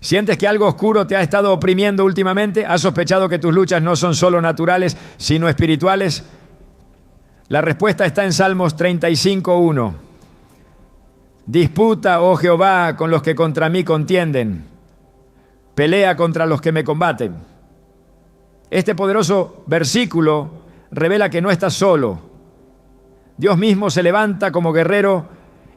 ¿Sientes que algo oscuro te ha estado oprimiendo últimamente? ¿Has sospechado que tus luchas no son solo naturales, sino espirituales? La respuesta está en Salmos 35:1. Disputa, oh Jehová, con los que contra mí contienden. Pelea contra los que me combaten. Este poderoso versículo revela que no estás solo. Dios mismo se levanta como guerrero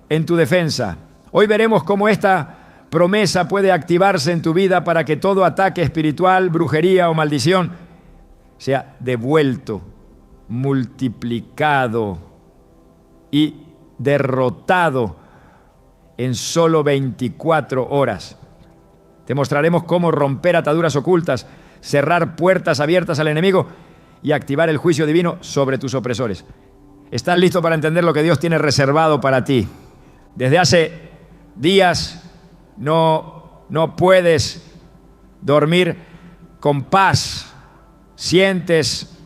en tu defensa. Hoy veremos cómo esta promesa puede activarse en tu vida para que todo ataque espiritual, brujería o maldición sea devuelto, multiplicado y derrotado en solo 24 horas. Te mostraremos cómo romper ataduras ocultas, cerrar puertas abiertas al enemigo y activar el juicio divino sobre tus opresores. ¿Estás listo para entender lo que Dios tiene reservado para ti? Desde hace días no puedes dormir con paz. Sientes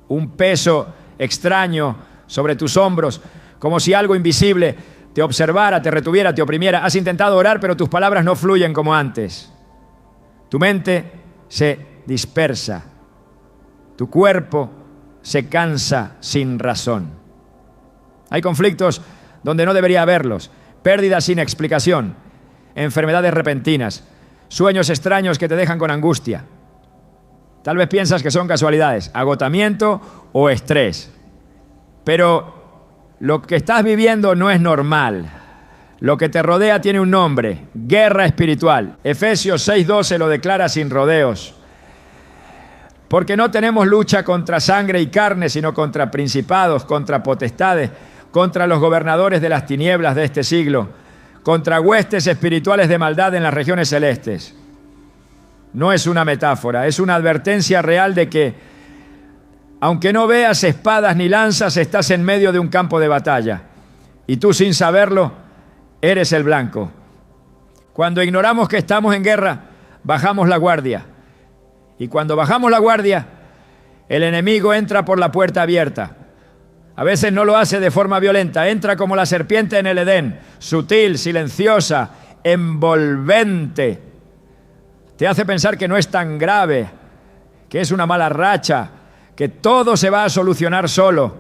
un peso extraño sobre tus hombros, como si algo invisible te observara, te retuviera, te oprimiera. Has intentado orar, pero tus palabras no fluyen como antes. Tu mente se dispersa. Tu cuerpo se cansa sin razón. Hay conflictos donde no debería haberlos. Pérdidas sin explicación. Enfermedades repentinas. Sueños extraños que te dejan con angustia. Tal vez piensas que son casualidades, agotamiento o estrés. Pero lo que estás viviendo no es normal. Lo que te rodea tiene un nombre: guerra espiritual. Efesios 6:12 lo declara sin rodeos. Porque no tenemos lucha contra sangre y carne, sino contra principados, contra potestades, contra los gobernadores de las tinieblas de este siglo, contra huestes espirituales de maldad en las regiones celestes. No es una metáfora, es una advertencia real de que, aunque no veas espadas ni lanzas, estás en medio de un campo de batalla. Y tú, sin saberlo, eres el blanco. Cuando ignoramos que estamos en guerra, bajamos la guardia. Y cuando bajamos la guardia, el enemigo entra por la puerta abierta. A veces no lo hace de forma violenta, entra como la serpiente en el Edén, sutil, silenciosa, envolvente. Te hace pensar que no es tan grave, que es una mala racha, que todo se va a solucionar solo.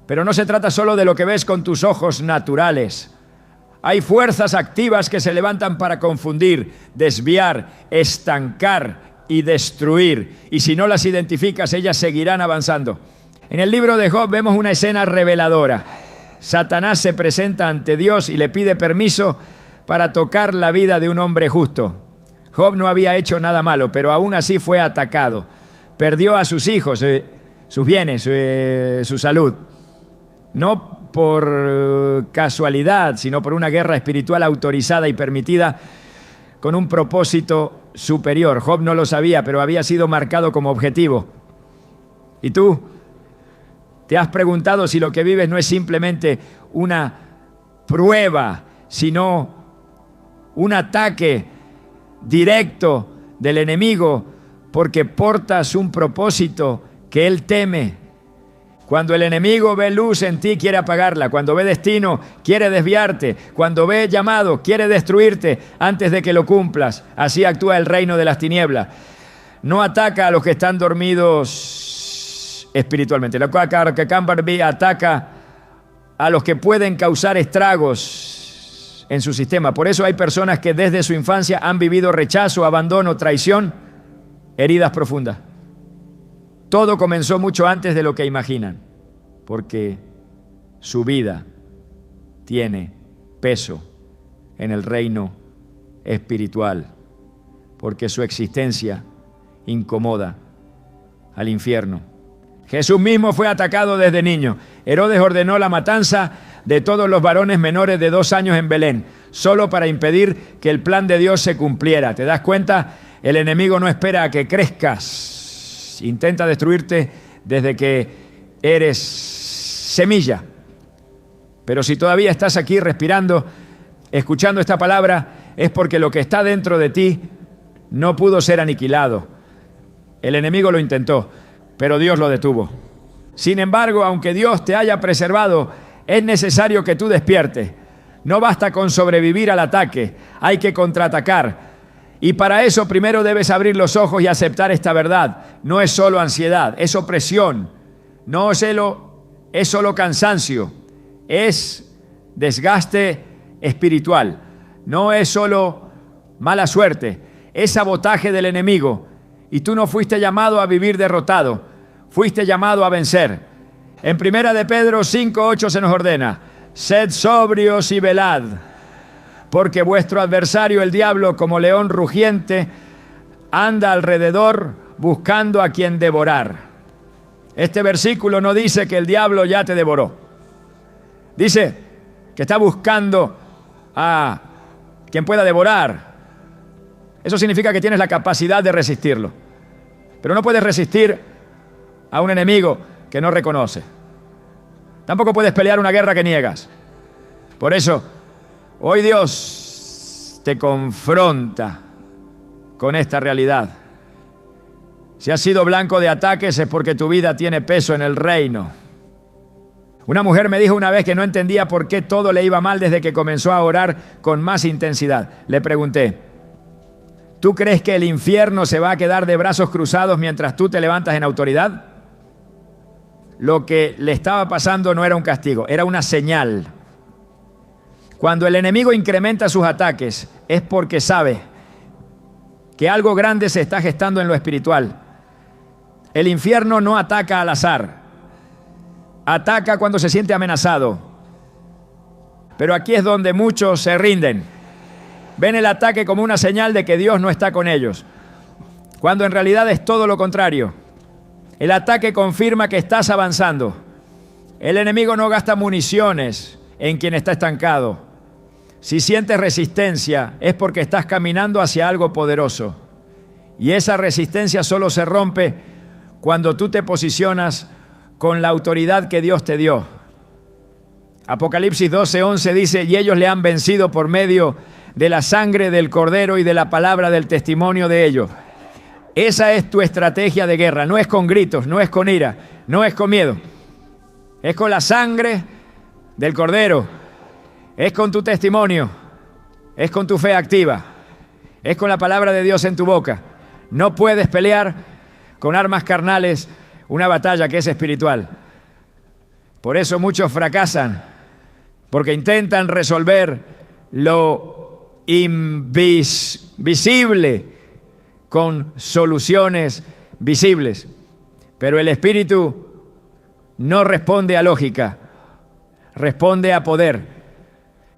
Pero no se trata solo de lo que ves con tus ojos naturales. Hay fuerzas activas que se levantan para confundir, desviar, estancar y destruir. Y si no las identificas, ellas seguirán avanzando. En el libro de Job vemos una escena reveladora. Satanás se presenta ante Dios y le pide permiso para tocar la vida de un hombre justo. Job no había hecho nada malo, pero aún así fue atacado. Perdió a sus hijos, sus bienes, su salud. No por casualidad, sino por una guerra espiritual autorizada y permitida con un propósito superior. Job no lo sabía, pero había sido marcado como objetivo. ¿Y tú? ¿Te has preguntado si lo que vives no es simplemente una prueba, sino un ataque directo del enemigo porque portas un propósito que él teme? Cuando el enemigo ve luz en ti, quiere apagarla. Cuando ve destino, quiere desviarte. Cuando ve llamado, quiere destruirte antes de que lo cumplas. Así actúa el reino de las tinieblas. No ataca a los que están dormidos espiritualmente. La que Camberby ataca a los que pueden causar estragos en su sistema. Por eso hay personas que desde su infancia han vivido rechazo, abandono, traición, heridas profundas. Todo comenzó mucho antes de lo que imaginan, porque su vida tiene peso en el reino espiritual, porque su existencia incomoda al infierno. Jesús mismo fue atacado desde niño. Herodes ordenó la matanza de todos los varones menores de 2 años en Belén, solo para impedir que el plan de Dios se cumpliera. ¿Te das cuenta? El enemigo no espera a que crezcas. Intenta destruirte desde que eres semilla. Pero si todavía estás aquí respirando, escuchando esta palabra, es porque lo que está dentro de ti no pudo ser aniquilado. El enemigo lo intentó, pero Dios lo detuvo. Sin embargo, aunque Dios te haya preservado, es necesario que tú despiertes. No basta con sobrevivir al ataque, hay que contraatacar. Y para eso primero debes abrir los ojos y aceptar esta verdad. No es solo ansiedad, es opresión, no es solo cansancio, es desgaste espiritual, no es solo mala suerte, es sabotaje del enemigo. Y tú no fuiste llamado a vivir derrotado, fuiste llamado a vencer. En 1 de Pedro 5:8 se nos ordena: sed sobrios y velad, porque vuestro adversario el diablo, como león rugiente, anda alrededor buscando a quien devorar. Este versículo no dice que el diablo ya te devoró. Dice que está buscando a quien pueda devorar. Eso significa que tienes la capacidad de resistirlo. Pero no puedes resistir a un enemigo que no reconoce. Tampoco puedes pelear una guerra que niegas. Por eso, hoy Dios te confronta con esta realidad. Si has sido blanco de ataques es porque tu vida tiene peso en el reino. Una mujer me dijo una vez que no entendía por qué todo le iba mal desde que comenzó a orar con más intensidad. Le pregunté: ¿tú crees que el infierno se va a quedar de brazos cruzados mientras tú te levantas en autoridad? Lo que le estaba pasando no era un castigo, era una señal. Cuando el enemigo incrementa sus ataques es porque sabe que algo grande se está gestando en lo espiritual. El infierno no ataca al azar, ataca cuando se siente amenazado. Pero aquí es donde muchos se rinden. Ven el ataque como una señal de que Dios no está con ellos, cuando en realidad es todo lo contrario. El ataque confirma que estás avanzando. El enemigo no gasta municiones en quien está estancado. Si sientes resistencia es porque estás caminando hacia algo poderoso. Y esa resistencia solo se rompe cuando tú te posicionas con la autoridad que Dios te dio. Apocalipsis 12:11 dice: y ellos le han vencido por medio de la sangre del Cordero y de la palabra del testimonio de ellos. Esa es tu estrategia de guerra. No es con gritos, no es con ira, no es con miedo. Es con la sangre del Cordero. Es con tu testimonio. Es con tu fe activa. Es con la palabra de Dios en tu boca. No puedes pelear con armas carnales una batalla que es espiritual. Por eso muchos fracasan, porque intentan resolver lo invisible con soluciones visibles. Pero el espíritu no responde a lógica, responde a poder.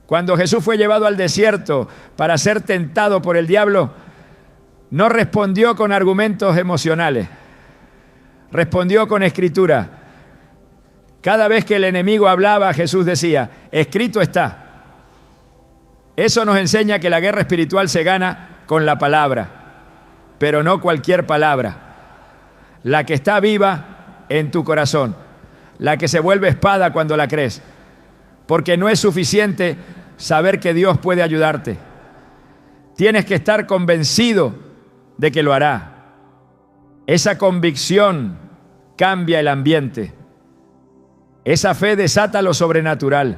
Cuando Jesús fue llevado al desierto para ser tentado por el diablo, no respondió con argumentos emocionales, respondió con escritura. Cada vez que el enemigo hablaba, Jesús decía: escrito está. Eso nos enseña que la guerra espiritual se gana con la palabra, pero no cualquier palabra. La que está viva en tu corazón, la que se vuelve espada cuando la crees. Porque no es suficiente saber que Dios puede ayudarte. Tienes que estar convencido de que lo hará. Esa convicción cambia el ambiente. Esa fe desata lo sobrenatural.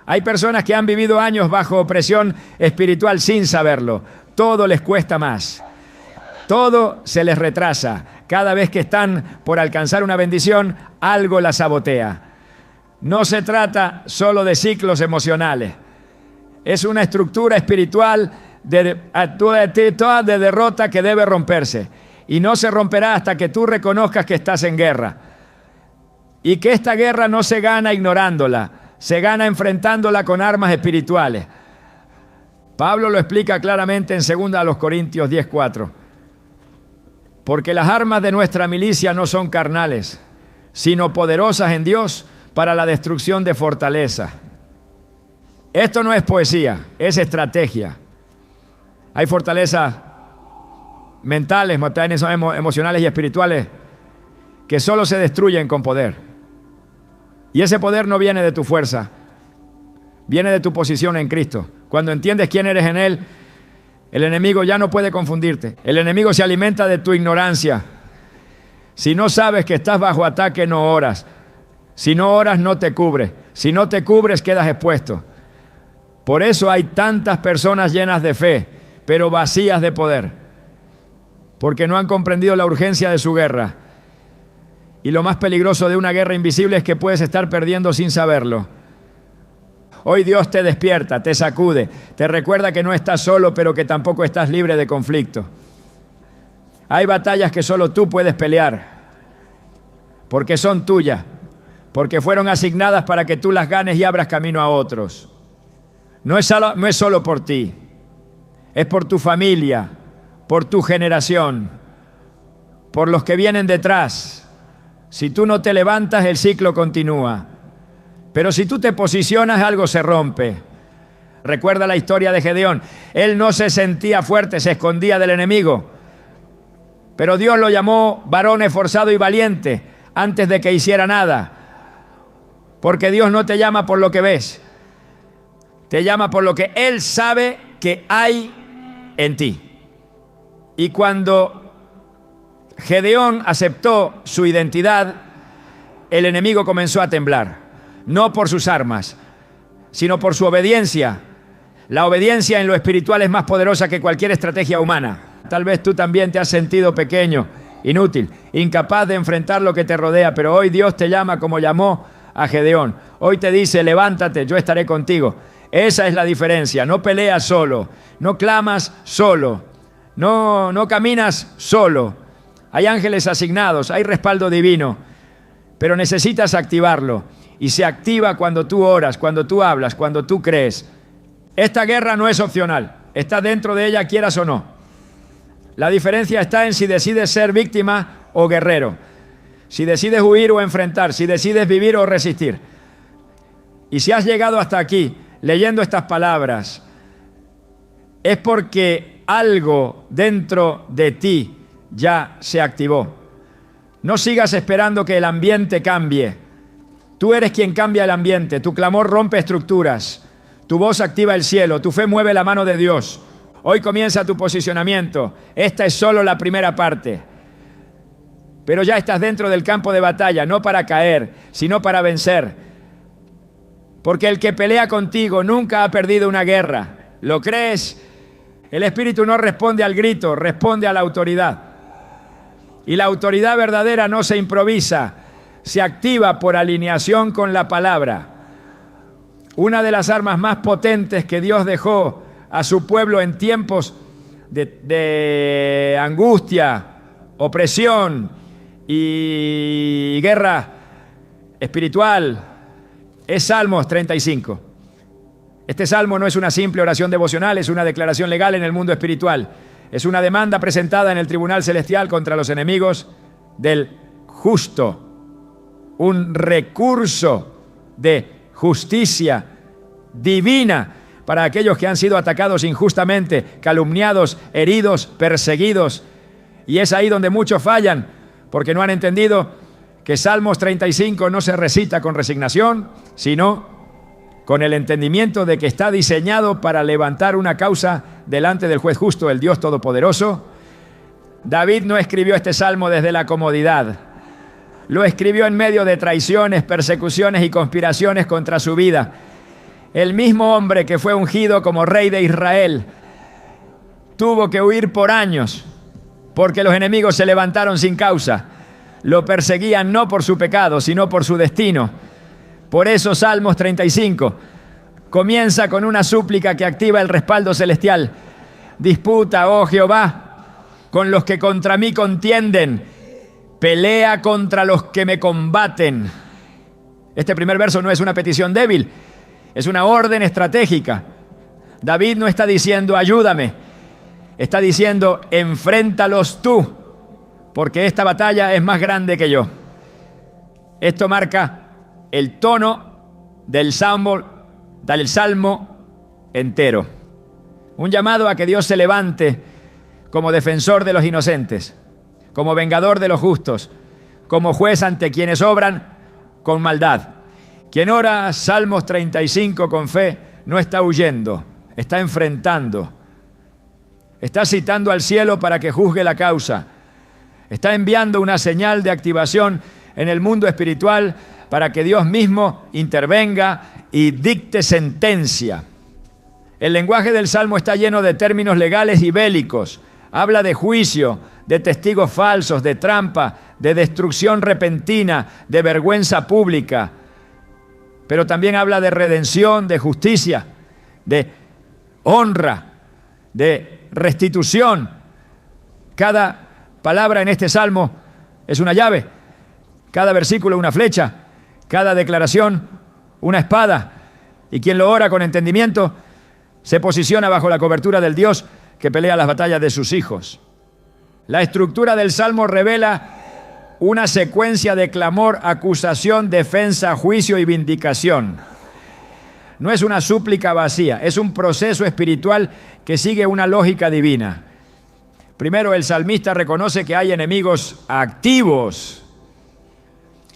Hay personas que han vivido años bajo opresión espiritual sin saberlo. Todo les cuesta más. Todo se les retrasa. Cada vez que están por alcanzar una bendición, algo la sabotea. No se trata solo de ciclos emocionales. Es una estructura espiritual de derrota que debe romperse. Y no se romperá hasta que tú reconozcas que estás en guerra. Y que esta guerra no se gana ignorándola, se gana enfrentándola con armas espirituales. Pablo lo explica claramente en 2 Corintios 10:4. Porque las armas de nuestra milicia no son carnales, sino poderosas en Dios para la destrucción de fortalezas. Esto no es poesía, es estrategia. Hay fortalezas mentales, emocionales y espirituales que solo se destruyen con poder. Y ese poder no viene de tu fuerza, viene de tu posición en Cristo. Cuando entiendes quién eres en Él, el enemigo ya no puede confundirte. El enemigo se alimenta de tu ignorancia. Si no sabes que estás bajo ataque, no oras. Si no oras, no te cubres. Si no te cubres, quedas expuesto. Por eso hay tantas personas llenas de fe, pero vacías de poder, porque no han comprendido la urgencia de su guerra. Y lo más peligroso de una guerra invisible es que puedes estar perdiendo sin saberlo. Hoy Dios te despierta, te sacude, te recuerda que no estás solo, pero que tampoco estás libre de conflicto. Hay batallas que solo tú puedes pelear, porque son tuyas, porque fueron asignadas para que tú las ganes y abras camino a otros. No es solo por ti, es por tu familia, por tu generación, por los que vienen detrás. Si tú no te levantas, el ciclo continúa. Pero si tú te posicionas, algo se rompe. Recuerda la historia de Gedeón. Él no se sentía fuerte, se escondía del enemigo. Pero Dios lo llamó varón esforzado y valiente antes de que hiciera nada. Porque Dios no te llama por lo que ves. Te llama por lo que Él sabe que hay en ti. Y cuando Gedeón aceptó su identidad, el enemigo comenzó a temblar. No por sus armas, sino por su obediencia. La obediencia en lo espiritual es más poderosa que cualquier estrategia humana. Tal vez tú también te has sentido pequeño, inútil, incapaz de enfrentar lo que te rodea, pero hoy Dios te llama como llamó a Gedeón. Hoy te dice, levántate, yo estaré contigo. Esa es la diferencia. No peleas solo, no clamas solo, no caminas solo. Hay ángeles asignados, hay respaldo divino, pero necesitas activarlo. Y se activa cuando tú oras, cuando tú hablas, cuando tú crees. Esta guerra no es opcional, está dentro de ella, quieras o no. La diferencia está en si decides ser víctima o guerrero, si decides huir o enfrentar, si decides vivir o resistir. Y si has llegado hasta aquí leyendo estas palabras, es porque algo dentro de ti ya se activó. No sigas esperando que el ambiente cambie. Tú eres quien cambia el ambiente, tu clamor rompe estructuras, tu voz activa el cielo, tu fe mueve la mano de Dios. Hoy comienza tu posicionamiento. Esta es solo la primera parte. Pero ya estás dentro del campo de batalla, no para caer, sino para vencer. Porque el que pelea contigo nunca ha perdido una guerra. ¿Lo crees? El Espíritu no responde al grito, responde a la autoridad. Y la autoridad verdadera no se improvisa, se activa por alineación con la palabra. Una de las armas más potentes que Dios dejó a su pueblo en tiempos de angustia, opresión y guerra espiritual es Salmos 35. Este salmo no es una simple oración devocional, es una declaración legal en el mundo espiritual. Es una demanda presentada en el tribunal celestial contra los enemigos del justo. Un recurso de justicia divina para aquellos que han sido atacados injustamente, calumniados, heridos, perseguidos. Y es ahí donde muchos fallan, porque no han entendido que Salmos 35 no se recita con resignación, sino con el entendimiento de que está diseñado para levantar una causa delante del juez justo, el Dios Todopoderoso. David no escribió este salmo desde la comodidad. Lo escribió en medio de traiciones, persecuciones y conspiraciones contra su vida. El mismo hombre que fue ungido como rey de Israel tuvo que huir por años porque los enemigos se levantaron sin causa. Lo perseguían no por su pecado, sino por su destino. Por eso Salmos 35 comienza con una súplica que activa el respaldo celestial. Disputa, oh Jehová, con los que contra mí contienden. Pelea contra los que me combaten. Este primer verso no es una petición débil, es una orden estratégica. David no está diciendo ayúdame, está diciendo enfréntalos tú, porque esta batalla es más grande que yo. Esto marca el tono del salmo entero. Un llamado a que Dios se levante como defensor de los inocentes, como vengador de los justos, como juez ante quienes obran con maldad. Quien ora Salmos 35 con fe no está huyendo, está enfrentando. Está citando al cielo para que juzgue la causa. Está enviando una señal de activación en el mundo espiritual para que Dios mismo intervenga y dicte sentencia. El lenguaje del Salmo está lleno de términos legales y bélicos. Habla de juicio, de testigos falsos, de trampa, de destrucción repentina, de vergüenza pública. Pero también habla de redención, de justicia, de honra, de restitución. Cada palabra en este Salmo es una llave, cada versículo una flecha, cada declaración una espada. Y quien lo ora con entendimiento se posiciona bajo la cobertura del Dios que pelea las batallas de sus hijos. La estructura del Salmo revela una secuencia de clamor, acusación, defensa, juicio y vindicación. No es una súplica vacía, es un proceso espiritual que sigue una lógica divina. Primero, el salmista reconoce que hay enemigos activos.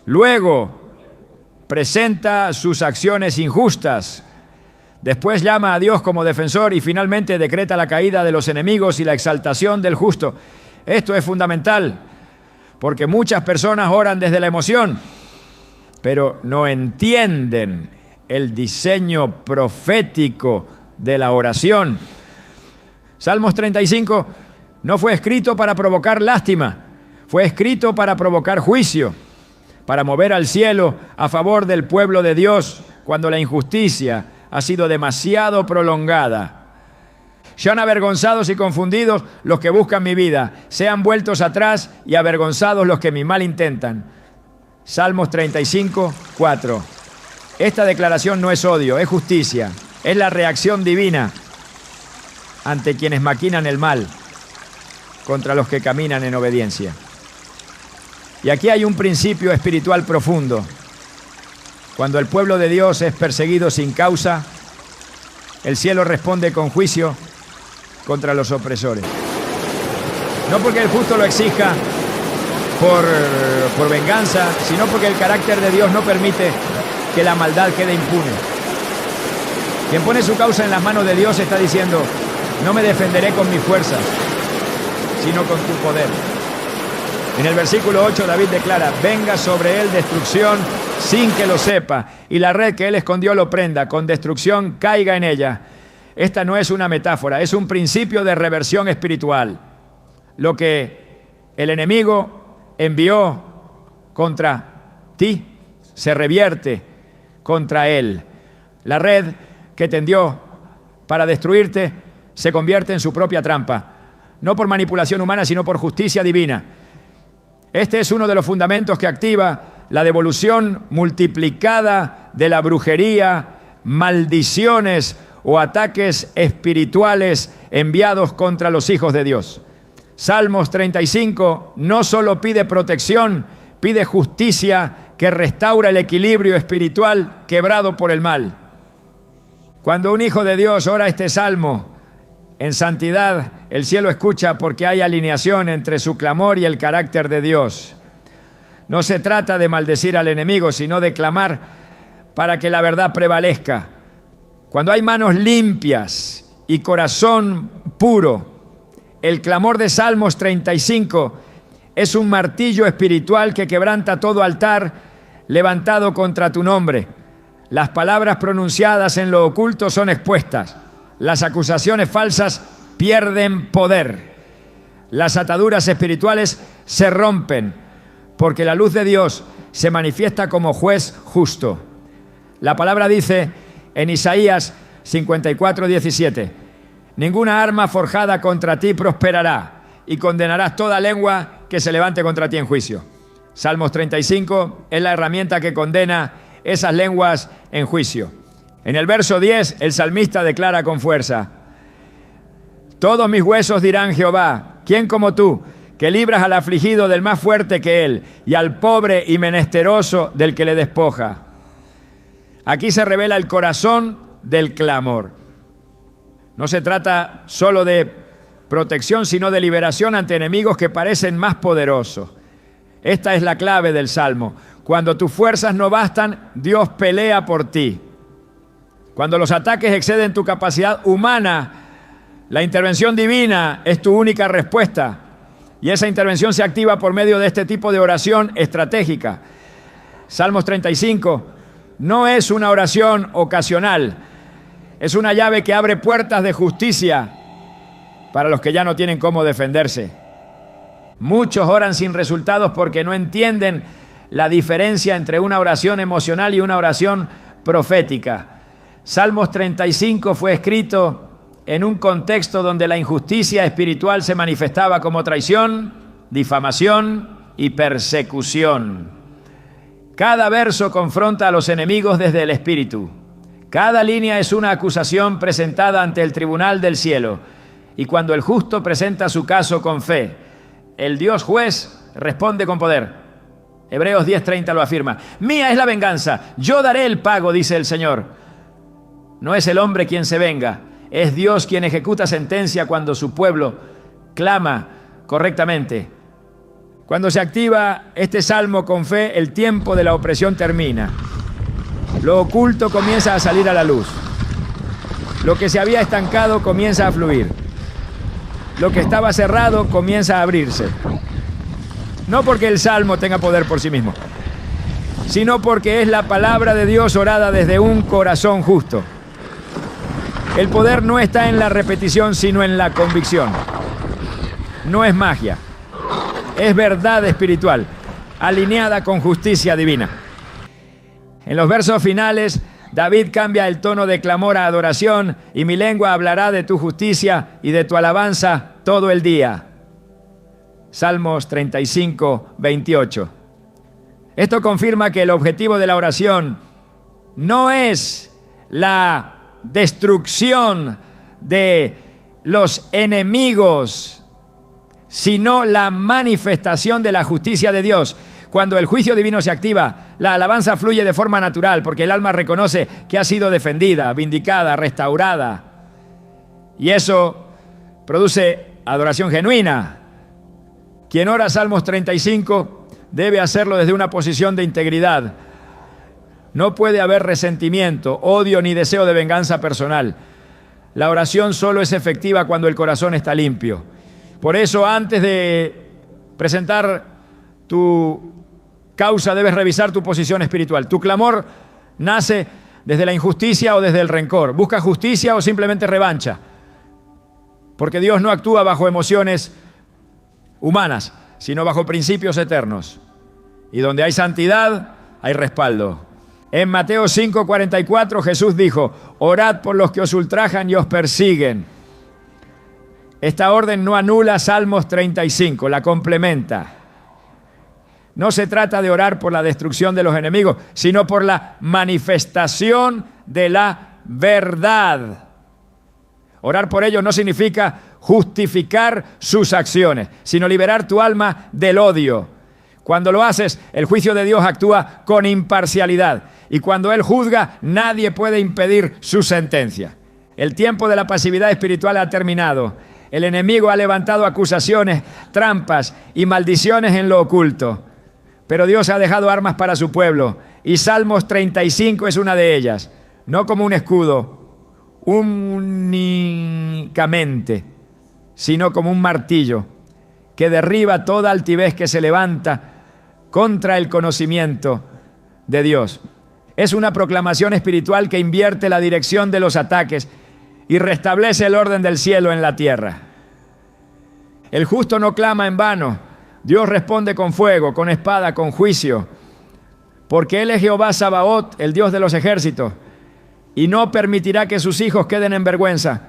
Luego, presenta sus acciones injustas. Después llama a Dios como defensor y finalmente decreta la caída de los enemigos y la exaltación del justo. Esto es fundamental, porque muchas personas oran desde la emoción, pero no entienden el diseño profético de la oración. Salmos 35 no fue escrito para provocar lástima, fue escrito para provocar juicio, para mover al cielo a favor del pueblo de Dios cuando la injusticia ha sido demasiado prolongada. Sean avergonzados y confundidos los que buscan mi vida, sean vueltos atrás y avergonzados los que mi mal intentan. Salmos 35, 4. Esta declaración no es odio, es justicia, es la reacción divina ante quienes maquinan el mal contra los que caminan en obediencia. Y aquí hay un principio espiritual profundo. Cuando el pueblo de Dios es perseguido sin causa, el cielo responde con juicio contra los opresores. No porque el justo lo exija por venganza, sino porque el carácter de Dios no permite que la maldad quede impune. Quien pone su causa en las manos de Dios está diciendo: no me defenderé con mis fuerzas, sino con tu poder. En el versículo 8 David declara: venga sobre él destrucción sin que lo sepa, y la red que él escondió lo prenda, con destrucción caiga en ella. Esta no es una metáfora, es un principio de reversión espiritual. Lo que el enemigo envió contra ti se revierte contra él. La red que tendió para destruirte se convierte en su propia trampa, no por manipulación humana, sino por justicia divina. Este es uno de los fundamentos que activa la devolución multiplicada de la brujería, maldiciones o ataques espirituales enviados contra los hijos de Dios. Salmos 35 no solo pide protección, pide justicia que restaura el equilibrio espiritual quebrado por el mal. Cuando un hijo de Dios ora este salmo en santidad, el cielo escucha porque hay alineación entre su clamor y el carácter de Dios. No se trata de maldecir al enemigo, sino de clamar para que la verdad prevalezca. Cuando hay manos limpias y corazón puro, el clamor de Salmos 35 es un martillo espiritual que quebranta todo altar levantado contra tu nombre. Las palabras pronunciadas en lo oculto son expuestas. Las acusaciones falsas pierden poder. Las ataduras espirituales se rompen, porque la luz de Dios se manifiesta como juez justo. La palabra dice en Isaías 54:17: ninguna arma forjada contra ti prosperará, y condenarás toda lengua que se levante contra ti en juicio. Salmos 35 es la herramienta que condena esas lenguas en juicio. En el verso 10, el salmista declara con fuerza: todos mis huesos dirán Jehová, ¿quién como tú, que libras al afligido del más fuerte que él, y al pobre y menesteroso del que le despoja? Aquí se revela el corazón del clamor. No se trata solo de protección, sino de liberación ante enemigos que parecen más poderosos. Esta es la clave del Salmo. Cuando tus fuerzas no bastan, Dios pelea por ti. Cuando los ataques exceden tu capacidad humana, la intervención divina es tu única respuesta. Y esa intervención se activa por medio de este tipo de oración estratégica. Salmos 35 no es una oración ocasional, Es una llave que abre puertas de justicia para los que ya no tienen cómo defenderse. Muchos oran sin resultados porque no entienden la diferencia entre una oración emocional y una oración profética. Salmos 35 fue escrito en un contexto donde la injusticia espiritual se manifestaba como traición, difamación y persecución. Cada verso confronta a los enemigos desde el espíritu. Cada línea es una acusación presentada ante el tribunal del cielo. Y cuando el justo presenta su caso con fe, el Dios juez responde con poder. Hebreos 10:30 lo afirma. Mía es la venganza, yo daré el pago, dice el Señor. No es el hombre quien se venga, es Dios quien ejecuta sentencia cuando su pueblo clama correctamente. Cuando se activa este salmo con fe, el tiempo de la opresión termina. Lo oculto comienza a salir a la luz. Lo que se había estancado comienza a fluir. Lo que estaba cerrado comienza a abrirse. No porque el salmo tenga poder por sí mismo, sino porque es la palabra de Dios orada desde un corazón justo. El poder no está en la repetición, sino en la convicción. No es magia, es verdad espiritual, alineada con justicia divina. En los versos finales, David cambia el tono de clamor a adoración, y mi lengua hablará de tu justicia y de tu alabanza todo el día. Salmos 35:28. Esto confirma que el objetivo de la oración no es la destrucción de los enemigos, sino la manifestación de la justicia de Dios. Cuando el juicio divino se activa, la alabanza fluye de forma natural, porque el alma reconoce que ha sido defendida, vindicada, restaurada. Y eso produce adoración genuina. Quien ora Salmos 35 debe hacerlo desde una posición de integridad. No puede haber resentimiento, odio ni deseo de venganza personal. La oración solo es efectiva cuando el corazón está limpio. Por eso, antes de presentar tu causa, debes revisar tu posición espiritual. ¿Tu clamor nace desde la injusticia o desde el rencor? ¿Busca justicia o simplemente revancha? Porque Dios no actúa bajo emociones humanas, sino bajo principios eternos. Y donde hay santidad, hay respaldo. En Mateo 5:44 Jesús dijo: orad por los que os ultrajan y os persiguen. Esta orden no anula Salmos 35, la complementa. No se trata de orar por la destrucción de los enemigos, sino por la manifestación de la verdad. Orar por ellos no significa justificar sus acciones, sino liberar tu alma del odio. Cuando lo haces, el juicio de Dios actúa con imparcialidad. Y cuando Él juzga, nadie puede impedir su sentencia. El tiempo de la pasividad espiritual ha terminado. El enemigo ha levantado acusaciones, trampas y maldiciones en lo oculto. Pero Dios ha dejado armas para su pueblo. Y Salmos 35 es una de ellas. No como un escudo, únicamente, sino como un martillo que derriba toda altivez que se levanta contra el conocimiento de Dios. Es una proclamación espiritual que invierte la dirección de los ataques y restablece el orden del cielo en la tierra. El justo no clama en vano. Dios responde con fuego, con espada, con juicio, porque Él es Jehová Sabaoth, el Dios de los ejércitos, y no permitirá que sus hijos queden en vergüenza.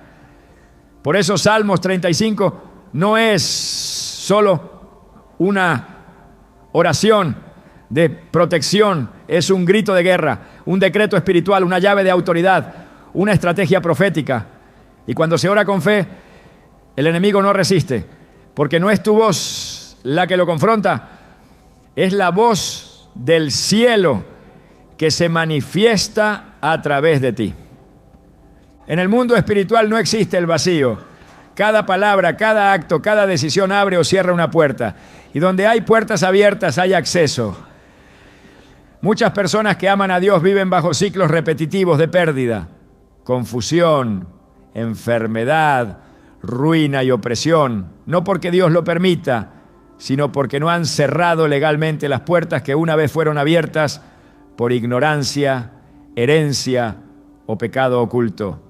Por eso Salmos 35 no es solo una oración de protección, es un grito de guerra, un decreto espiritual, una llave de autoridad, una estrategia profética. Y cuando se ora con fe, el enemigo no resiste, porque no es tu voz la que lo confronta, es la voz del cielo que se manifiesta a través de ti. En el mundo espiritual no existe el vacío. Cada palabra, cada acto, cada decisión abre o cierra una puerta. Y donde hay puertas abiertas hay acceso. Muchas personas que aman a Dios viven bajo ciclos repetitivos de pérdida, confusión, enfermedad, ruina y opresión. No porque Dios lo permita, sino porque no han cerrado legalmente las puertas que una vez fueron abiertas por ignorancia, herencia o pecado oculto.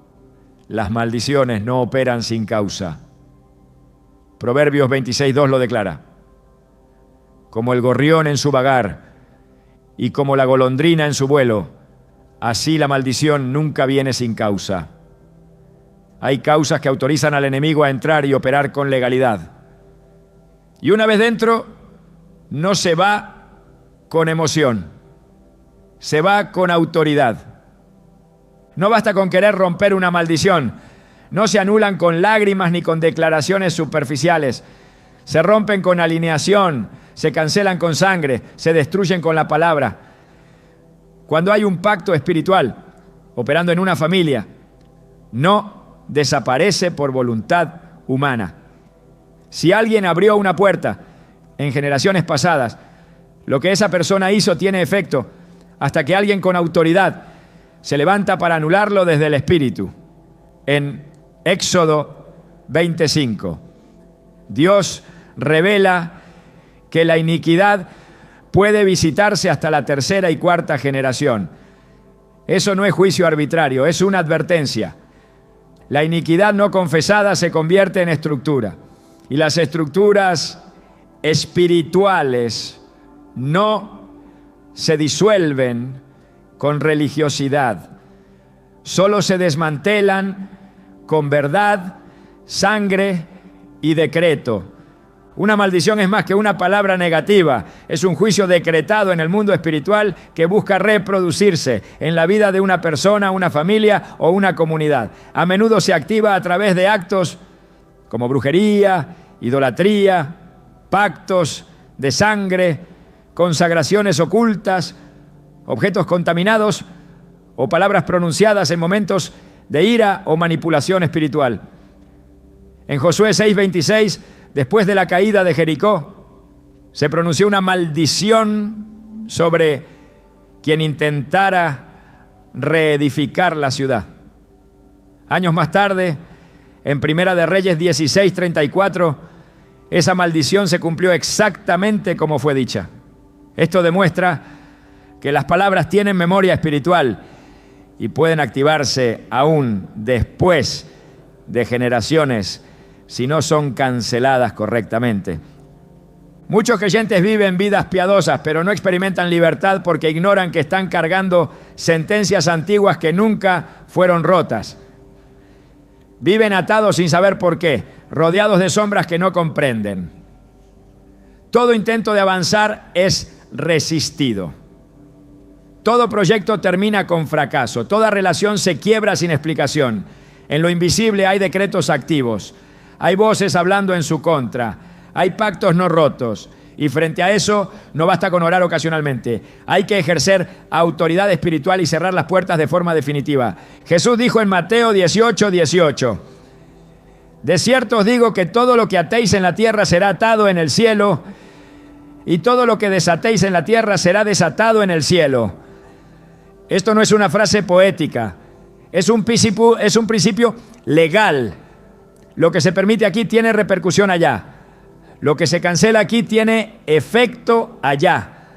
Las maldiciones no operan sin causa. Proverbios 26:2 lo declara. Como el gorrión en su vagar y como la golondrina en su vuelo, así la maldición nunca viene sin causa. Hay causas que autorizan al enemigo a entrar y operar con legalidad. Y una vez dentro, no se va con emoción, se va con autoridad. No basta con querer romper una maldición. No se anulan con lágrimas ni con declaraciones superficiales. Se rompen con alineación, se cancelan con sangre, se destruyen con la palabra. Cuando hay un pacto espiritual operando en una familia, no desaparece por voluntad humana. Si alguien abrió una puerta en generaciones pasadas, lo que esa persona hizo tiene efecto hasta que alguien con autoridad se levanta para anularlo desde el Espíritu. En Éxodo 25, Dios revela que la iniquidad puede visitarse hasta la tercera y cuarta generación. Eso no es juicio arbitrario, es una advertencia. La iniquidad no confesada se convierte en estructura. Y las estructuras espirituales no se disuelven con religiosidad. Solo se desmantelan con verdad, sangre y decreto. Una maldición es más que una palabra negativa, es un juicio decretado en el mundo espiritual que busca reproducirse en la vida de una persona, una familia o una comunidad. A menudo se activa a través de actos como brujería, idolatría, pactos de sangre, consagraciones ocultas, objetos contaminados o palabras pronunciadas en momentos de ira o manipulación espiritual. En Josué 6:26, después de la caída de Jericó, se pronunció una maldición sobre quien intentara reedificar la ciudad. Años más tarde, en Primera de Reyes 16:34, esa maldición se cumplió exactamente como fue dicha. Esto demuestra que las palabras tienen memoria espiritual y pueden activarse aún después de generaciones si no son canceladas correctamente. Muchos creyentes viven vidas piadosas, pero no experimentan libertad porque ignoran que están cargando sentencias antiguas que nunca fueron rotas. Viven atados sin saber por qué, rodeados de sombras que no comprenden. Todo intento de avanzar es resistido. Todo proyecto termina con fracaso. Toda relación se quiebra sin explicación. En lo invisible hay decretos activos. Hay voces hablando en su contra. Hay pactos no rotos. Y frente a eso, no basta con orar ocasionalmente. Hay que ejercer autoridad espiritual y cerrar las puertas de forma definitiva. Jesús dijo en Mateo 18:18: de cierto os digo que todo lo que atéis en la tierra será atado en el cielo, y todo lo que desatéis en la tierra será desatado en el cielo. Esto no es una frase poética, es un principio legal. Lo que se permite aquí tiene repercusión allá. Lo que se cancela aquí tiene efecto allá.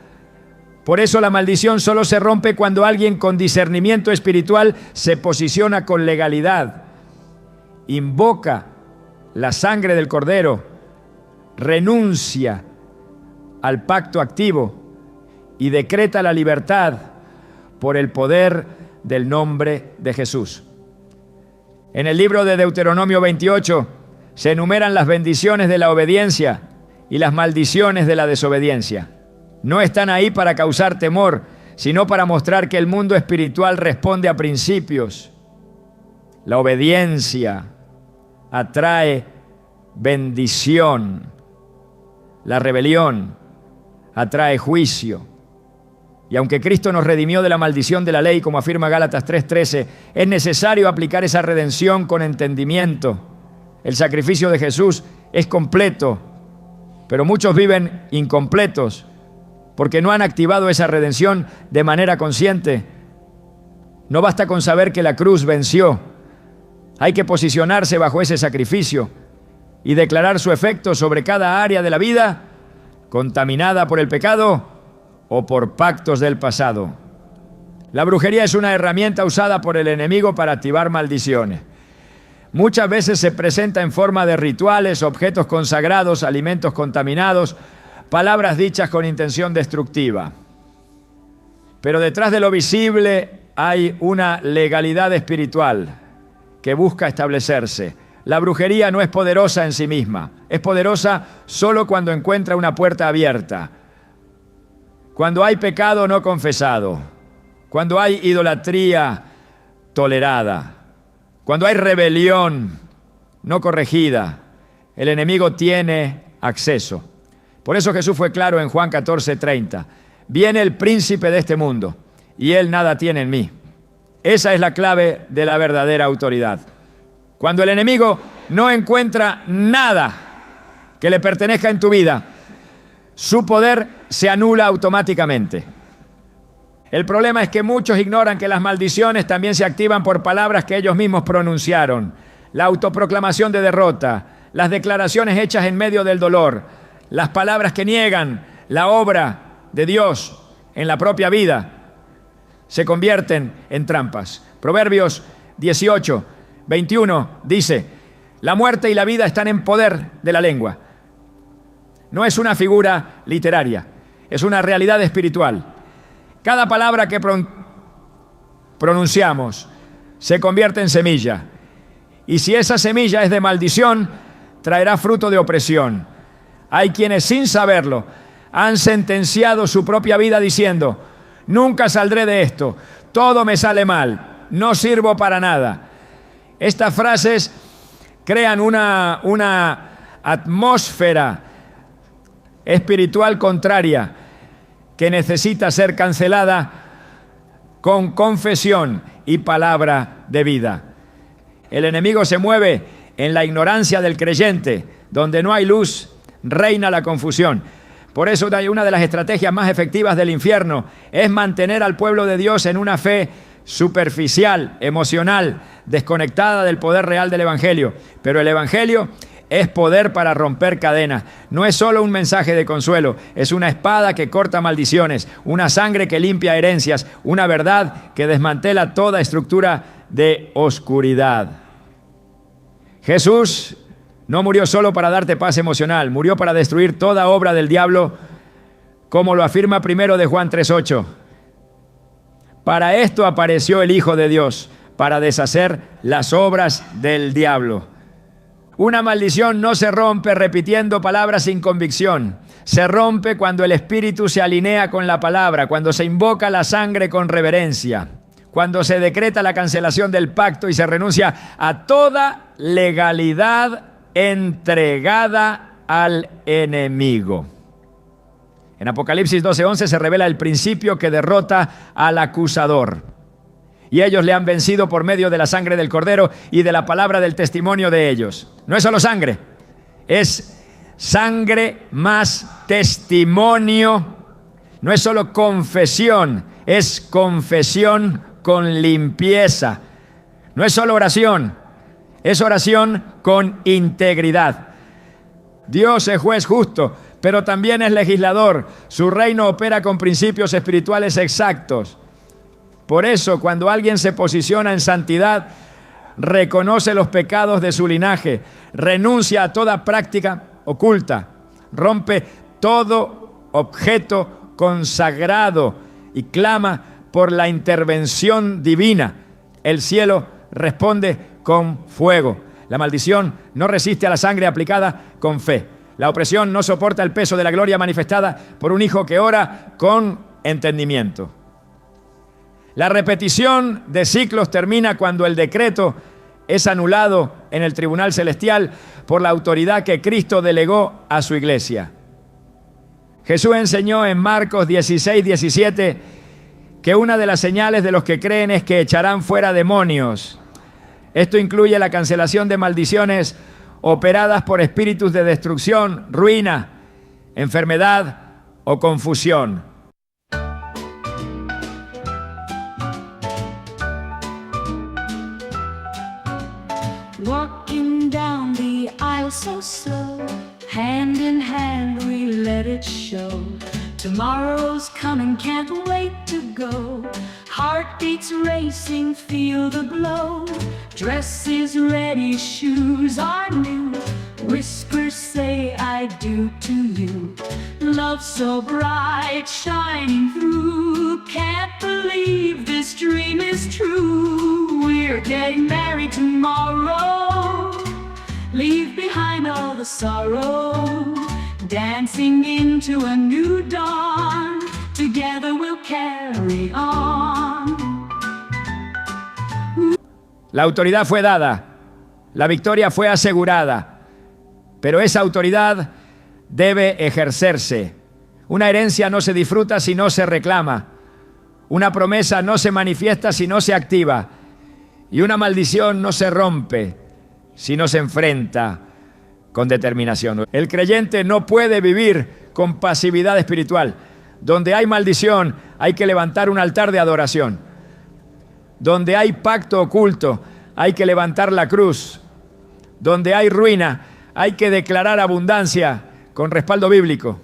Por eso la maldición solo se rompe cuando alguien con discernimiento espiritual se posiciona con legalidad, invoca la sangre del Cordero, renuncia al pacto activo y decreta la libertad por el poder del nombre de Jesús. En el libro de Deuteronomio 28 se enumeran las bendiciones de la obediencia y las maldiciones de la desobediencia. No están ahí para causar temor, sino para mostrar que el mundo espiritual responde a principios. La obediencia atrae bendición. La rebelión atrae juicio. Y aunque Cristo nos redimió de la maldición de la ley, como afirma Gálatas 3:13, es necesario aplicar esa redención con entendimiento. El sacrificio de Jesús es completo, pero muchos viven incompletos porque no han activado esa redención de manera consciente. No basta con saber que la cruz venció. Hay que posicionarse bajo ese sacrificio y declarar su efecto sobre cada área de la vida contaminada por el pecado o por pactos del pasado. La brujería es una herramienta usada por el enemigo para activar maldiciones. Muchas veces se presenta en forma de rituales, objetos consagrados, alimentos contaminados, palabras dichas con intención destructiva. Pero detrás de lo visible hay una legalidad espiritual que busca establecerse. La brujería no es poderosa en sí misma, es poderosa solo cuando encuentra una puerta abierta, cuando hay pecado no confesado, cuando hay idolatría tolerada, cuando hay rebelión no corregida, el enemigo tiene acceso. Por eso Jesús fue claro en Juan 14:30. Viene el príncipe de este mundo y él nada tiene en mí. Esa es la clave de la verdadera autoridad. Cuando el enemigo no encuentra nada que le pertenezca en tu vida, su poder se anula automáticamente. El problema es que muchos ignoran que las maldiciones también se activan por palabras que ellos mismos pronunciaron. La autoproclamación de derrota, las declaraciones hechas en medio del dolor, las palabras que niegan la obra de Dios en la propia vida, se convierten en trampas. Proverbios 18:21 dice: la muerte y la vida están en poder de la lengua. No es una figura literaria, es una realidad espiritual. Cada palabra que pronunciamos se convierte en semilla. Y si esa semilla es de maldición, traerá fruto de opresión. Hay quienes sin saberlo han sentenciado su propia vida diciendo: nunca saldré de esto, todo me sale mal, no sirvo para nada. Estas frases crean una atmósfera espiritual contraria que necesita ser cancelada con confesión y palabra de vida. El enemigo se mueve en la ignorancia del creyente. Donde no hay luz, reina la confusión. Por eso una de las estrategias más efectivas del infierno es mantener al pueblo de Dios en una fe superficial, emocional, desconectada del poder real del Evangelio. Pero el Evangelio es poder para romper cadenas. No es solo un mensaje de consuelo, es una espada que corta maldiciones, una sangre que limpia herencias, una verdad que desmantela toda estructura de oscuridad. Jesús no murió solo para darte paz emocional, murió para destruir toda obra del diablo, como lo afirma primero de Juan 3:8. Para esto apareció el Hijo de Dios, para deshacer las obras del diablo. Una maldición no se rompe repitiendo palabras sin convicción. Se rompe cuando el espíritu se alinea con la palabra, cuando se invoca la sangre con reverencia, cuando se decreta la cancelación del pacto y se renuncia a toda legalidad entregada al enemigo. En Apocalipsis 12:11 se revela el principio que derrota al acusador. Y ellos le han vencido por medio de la sangre del Cordero y de la palabra del testimonio de ellos. No es solo sangre, es sangre más testimonio. No es solo confesión, es confesión con limpieza. No es solo oración, es oración con integridad. Dios es juez justo, pero también es legislador. Su reino opera con principios espirituales exactos. Por eso, cuando alguien se posiciona en santidad, reconoce los pecados de su linaje, renuncia a toda práctica oculta, rompe todo objeto consagrado y clama por la intervención divina. El cielo responde con fuego. La maldición no resiste a la sangre aplicada con fe. La opresión no soporta el peso de la gloria manifestada por un hijo que ora con entendimiento. La repetición de ciclos termina cuando el decreto es anulado en el tribunal celestial por la autoridad que Cristo delegó a su iglesia. Jesús enseñó en Marcos 16:17 que una de las señales de los que creen es que echarán fuera demonios. Esto incluye la cancelación de maldiciones operadas por espíritus de destrucción, ruina, enfermedad o confusión. Walking down the aisle so slow, hand in hand we let it show. Tomorrow's coming, can't wait to go. Heartbeats racing, feel the glow. Dress is ready, shoes are new. Whispers say I do to you. Love so bright, shining through. Can't believe this dream is true. We're getting married tomorrow. Leave behind all the sorrow. Dancing into a new dawn. Together we'll carry on. La autoridad fue dada, la victoria fue asegurada, pero esa autoridad debe ejercerse. Una herencia no se disfruta si no se reclama. Una promesa no se manifiesta si no se activa. Y una maldición no se rompe si no se enfrenta con determinación. El creyente no puede vivir con pasividad espiritual. Donde hay maldición, hay que levantar un altar de adoración. Donde hay pacto oculto, hay que levantar la cruz. Donde hay ruina, hay que declarar abundancia con respaldo bíblico.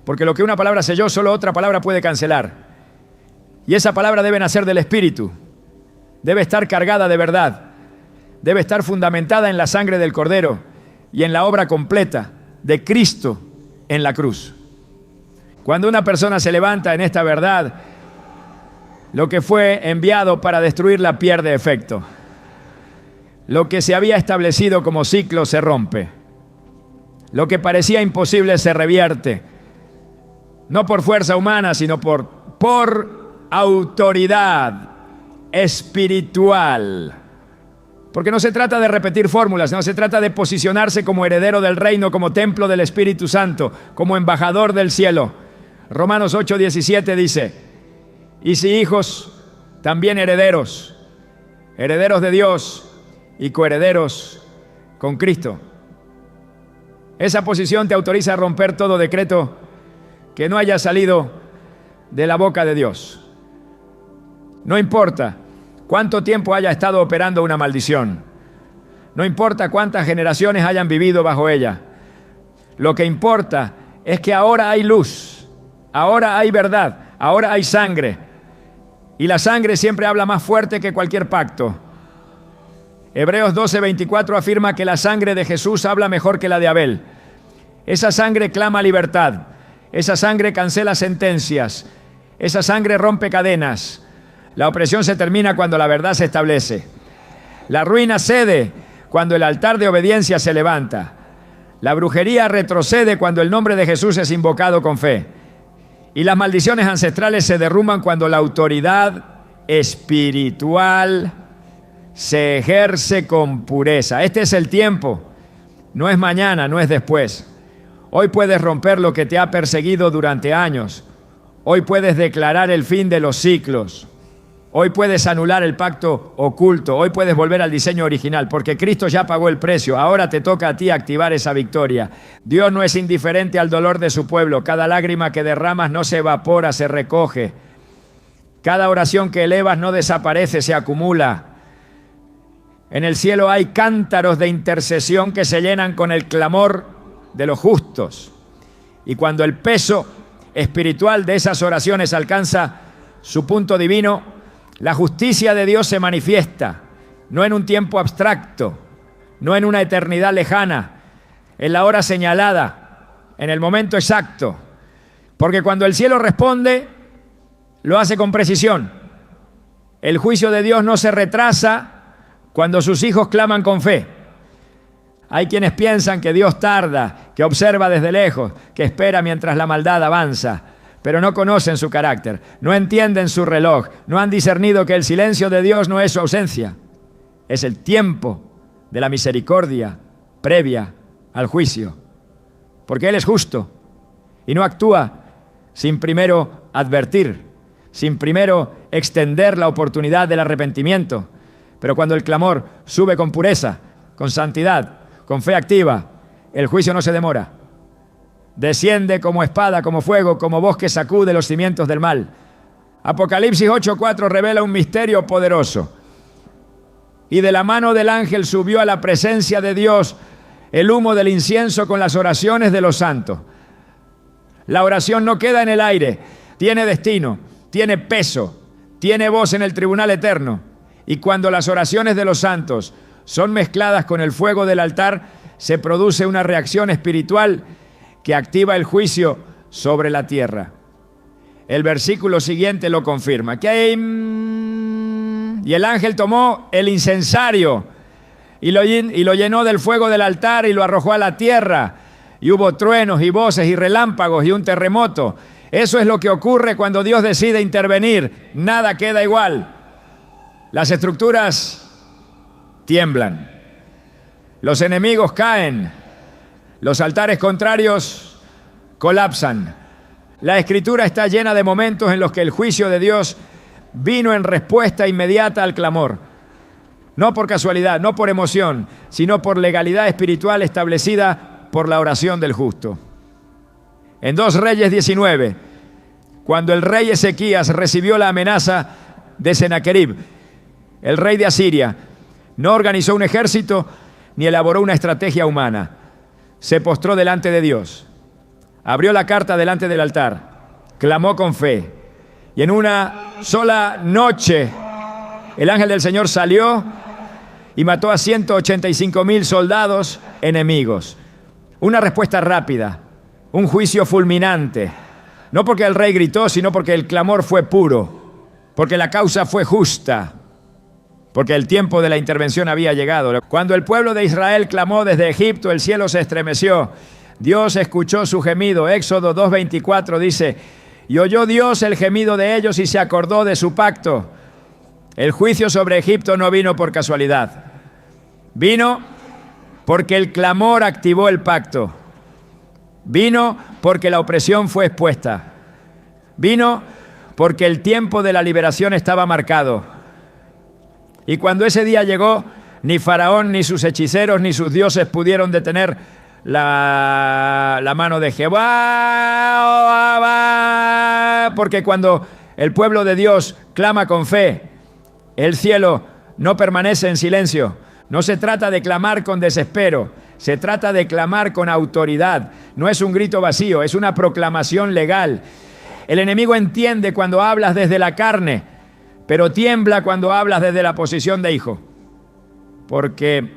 Porque lo que una palabra selló, solo otra palabra puede cancelar. Y esa palabra debe nacer del Espíritu. Debe estar cargada de verdad. Debe estar fundamentada en la sangre del Cordero y en la obra completa de Cristo en la cruz. Cuando una persona se levanta en esta verdad, lo que fue enviado para destruirla pierde efecto. Lo que se había establecido como ciclo se rompe. Lo que parecía imposible se revierte. No por fuerza humana, sino por autoridad espiritual. Porque no se trata de repetir fórmulas, no se trata de posicionarse como heredero del reino, como templo del Espíritu Santo, como embajador del cielo. Romanos 8:17 dice, y si hijos, también herederos, herederos de Dios y coherederos con Cristo. Esa posición te autoriza a romper todo decreto que no haya salido de la boca de Dios. No importa cuánto tiempo haya estado operando una maldición. No importa cuántas generaciones hayan vivido bajo ella. Lo que importa es que ahora hay luz. Ahora hay verdad, ahora hay sangre. Y la sangre siempre habla más fuerte que cualquier pacto. Hebreos 12:24 afirma que la sangre de Jesús habla mejor que la de Abel. Esa sangre clama libertad. Esa sangre cancela sentencias. Esa sangre rompe cadenas. La opresión se termina cuando la verdad se establece. La ruina cede cuando el altar de obediencia se levanta. La brujería retrocede cuando el nombre de Jesús es invocado con fe. Y las maldiciones ancestrales se derrumban cuando la autoridad espiritual se ejerce con pureza. Este es el tiempo. No es mañana, no es después. Hoy puedes romper lo que te ha perseguido durante años. Hoy puedes declarar el fin de los ciclos. Hoy puedes anular el pacto oculto. Hoy puedes volver al diseño original, porque Cristo ya pagó el precio. Ahora te toca a ti activar esa victoria. Dios no es indiferente al dolor de su pueblo. Cada lágrima que derramas no se evapora, se recoge. Cada oración que elevas no desaparece, se acumula. En el cielo hay cántaros de intercesión que se llenan con el clamor de los justos. Y cuando el peso espiritual de esas oraciones alcanza su punto divino, la justicia de Dios se manifiesta, no en un tiempo abstracto, no en una eternidad lejana, en la hora señalada, en el momento exacto. Porque cuando el cielo responde, lo hace con precisión. El juicio de Dios no se retrasa cuando sus hijos claman con fe. Hay quienes piensan que Dios tarda, que observa desde lejos, que espera mientras la maldad avanza. Pero no conocen su carácter, no entienden su reloj, no han discernido que el silencio de Dios no es su ausencia, es el tiempo de la misericordia previa al juicio. Porque Él es justo y no actúa sin primero advertir, sin primero extender la oportunidad del arrepentimiento. Pero cuando el clamor sube con pureza, con santidad, con fe activa, el juicio no se demora. Desciende como espada, como fuego, como voz que sacude los cimientos del mal. Apocalipsis 8:4 revela un misterio poderoso. Y de la mano del ángel subió a la presencia de Dios el humo del incienso con las oraciones de los santos. La oración no queda en el aire, tiene destino, tiene peso, tiene voz en el tribunal eterno. Y cuando las oraciones de los santos son mezcladas con el fuego del altar, se produce una reacción espiritual que activa el juicio sobre la tierra. El versículo siguiente lo confirma. Y el ángel tomó el incensario y lo llenó del fuego del altar y lo arrojó a la tierra. Y hubo truenos y voces y relámpagos y un terremoto. Eso es lo que ocurre cuando Dios decide intervenir. Nada queda igual. Las estructuras tiemblan. Los enemigos caen. Los altares contrarios colapsan. La Escritura está llena de momentos en los que el juicio de Dios vino en respuesta inmediata al clamor. No por casualidad, no por emoción, sino por legalidad espiritual establecida por la oración del justo. En 2 Reyes 19, cuando el rey Ezequías recibió la amenaza de Sennacherib, el rey de Asiria, no organizó un ejército ni elaboró una estrategia humana. Se postró delante de Dios, abrió la carta delante del altar, clamó con fe, y en una sola noche el ángel del Señor salió y mató a 185,000 soldados enemigos. Una respuesta rápida, un juicio fulminante, no porque el rey gritó, sino porque el clamor fue puro, porque la causa fue justa, porque el tiempo de la intervención había llegado. Cuando el pueblo de Israel clamó desde Egipto, el cielo se estremeció. Dios escuchó su gemido. Éxodo 2:24 dice: y oyó Dios el gemido de ellos y se acordó de su pacto. El juicio sobre Egipto no vino por casualidad. Vino porque el clamor activó el pacto. Vino porque la opresión fue expuesta. Vino porque el tiempo de la liberación estaba marcado. Y cuando ese día llegó, ni Faraón, ni sus hechiceros, ni sus dioses pudieron detener la mano de Jehová. Porque cuando el pueblo de Dios clama con fe, el cielo no permanece en silencio. No se trata de clamar con desespero, se trata de clamar con autoridad. No es un grito vacío, es una proclamación legal. El enemigo entiende cuando hablas desde la carne, pero tiembla cuando hablas desde la posición de hijo. Porque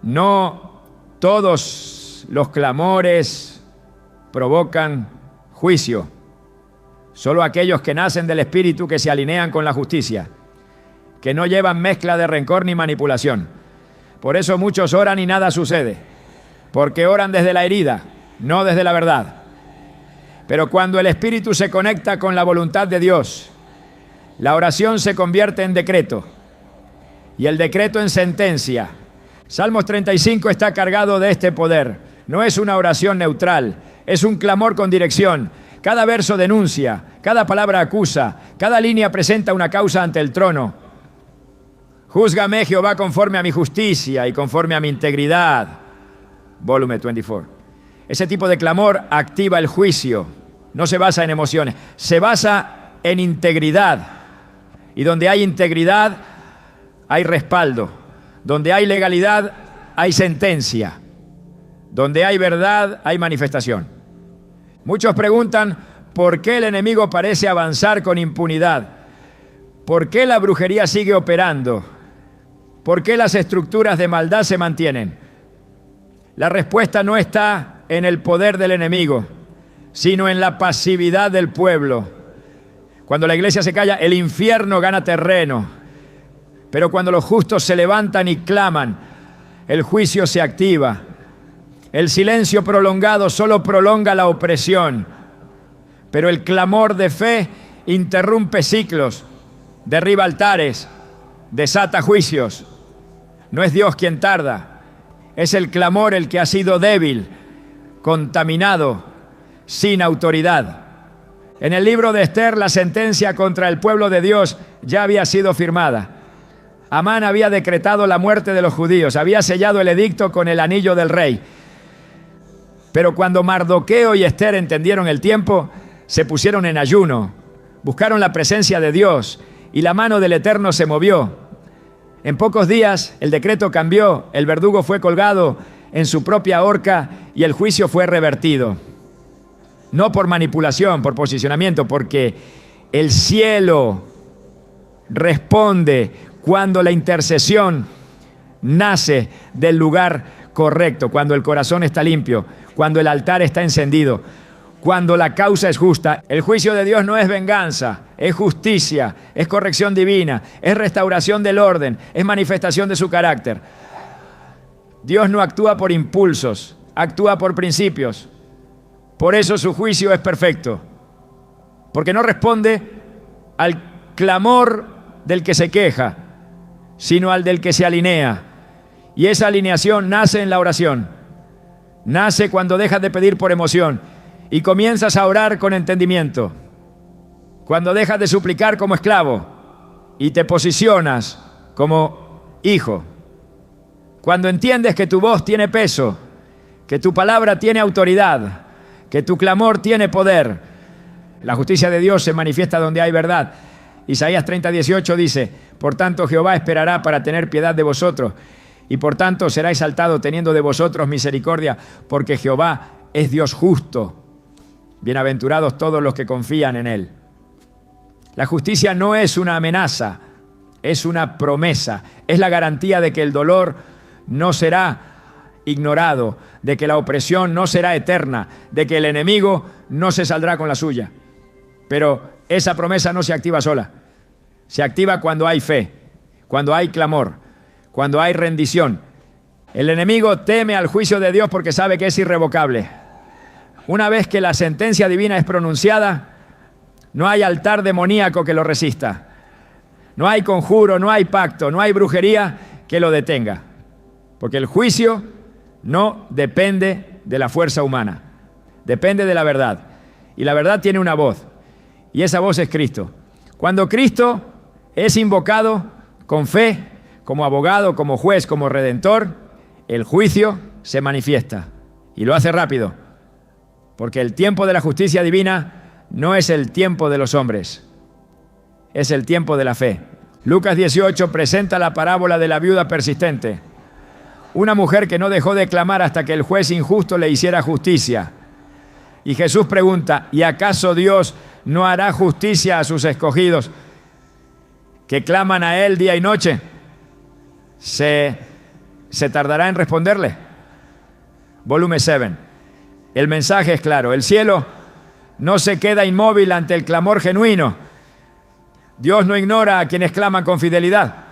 no todos los clamores provocan juicio. Solo aquellos que nacen del Espíritu, que se alinean con la justicia, que no llevan mezcla de rencor ni manipulación. Por eso muchos oran y nada sucede, porque oran desde la herida, no desde la verdad. Pero cuando el Espíritu se conecta con la voluntad de Dios, la oración se convierte en decreto y el decreto en sentencia. Salmos 35 está cargado de este poder. No es una oración neutral, es un clamor con dirección. Cada verso denuncia, cada palabra acusa, cada línea presenta una causa ante el trono. Júzgame, Jehová, conforme a mi justicia y conforme a mi integridad. Volumen 24. Ese tipo de clamor activa el juicio. No se basa en emociones, se basa en integridad. Y donde hay integridad, hay respaldo. Donde hay legalidad, hay sentencia. Donde hay verdad, hay manifestación. Muchos preguntan por qué el enemigo parece avanzar con impunidad. ¿Por qué la brujería sigue operando? ¿Por qué las estructuras de maldad se mantienen? La respuesta no está en el poder del enemigo, sino en la pasividad del pueblo. Cuando la iglesia se calla, el infierno gana terreno. Pero cuando los justos se levantan y claman, el juicio se activa. El silencio prolongado solo prolonga la opresión. Pero el clamor de fe interrumpe ciclos, derriba altares, desata juicios. No es Dios quien tarda, es el clamor el que ha sido débil, contaminado, sin autoridad. En el libro de Esther, la sentencia contra el pueblo de Dios ya había sido firmada. Amán había decretado la muerte de los judíos, había sellado el edicto con el anillo del rey. Pero cuando Mardoqueo y Esther entendieron el tiempo, se pusieron en ayuno, buscaron la presencia de Dios y la mano del Eterno se movió. En pocos días el decreto cambió, el verdugo fue colgado en su propia horca y el juicio fue revertido. No por manipulación, por posicionamiento, porque el cielo responde cuando la intercesión nace del lugar correcto, cuando el corazón está limpio, cuando el altar está encendido, cuando la causa es justa. El juicio de Dios no es venganza, es justicia, es corrección divina, es restauración del orden, es manifestación de su carácter. Dios no actúa por impulsos, actúa por principios. Por eso su juicio es perfecto, porque no responde al clamor del que se queja, sino al del que se alinea. Y esa alineación nace en la oración. Nace cuando dejas de pedir por emoción y comienzas a orar con entendimiento. Cuando dejas de suplicar como esclavo y te posicionas como hijo. Cuando entiendes que tu voz tiene peso, que tu palabra tiene autoridad, que tu clamor tiene poder. La justicia de Dios se manifiesta donde hay verdad. Isaías 30:18 dice: por tanto Jehová esperará para tener piedad de vosotros, y por tanto será exaltado teniendo de vosotros misericordia, porque Jehová es Dios justo. Bienaventurados todos los que confían en Él. La justicia no es una amenaza, es una promesa. Es la garantía de que el dolor no será ignorado, de que la opresión no será eterna, de que el enemigo no se saldrá con la suya. Pero esa promesa no se activa sola. Se activa cuando hay fe, cuando hay clamor, cuando hay rendición. El enemigo teme al juicio de Dios porque sabe que es irrevocable. Una vez que la sentencia divina es pronunciada, no hay altar demoníaco que lo resista. No hay conjuro, no hay pacto, no hay brujería que lo detenga. Porque el juicio no depende de la fuerza humana, depende de la verdad. Y la verdad tiene una voz, y esa voz es Cristo. Cuando Cristo es invocado con fe, como abogado, como juez, como redentor, el juicio se manifiesta. Y lo hace rápido, porque el tiempo de la justicia divina no es el tiempo de los hombres, es el tiempo de la fe. Lucas 18 presenta la parábola de la viuda persistente. Una mujer que no dejó de clamar hasta que el juez injusto le hiciera justicia. Y Jesús pregunta: ¿y acaso Dios no hará justicia a sus escogidos que claman a Él día y noche? ¿Se tardará en responderle? Volumen 7. El mensaje es claro. El cielo no se queda inmóvil ante el clamor genuino. Dios no ignora a quienes claman con fidelidad.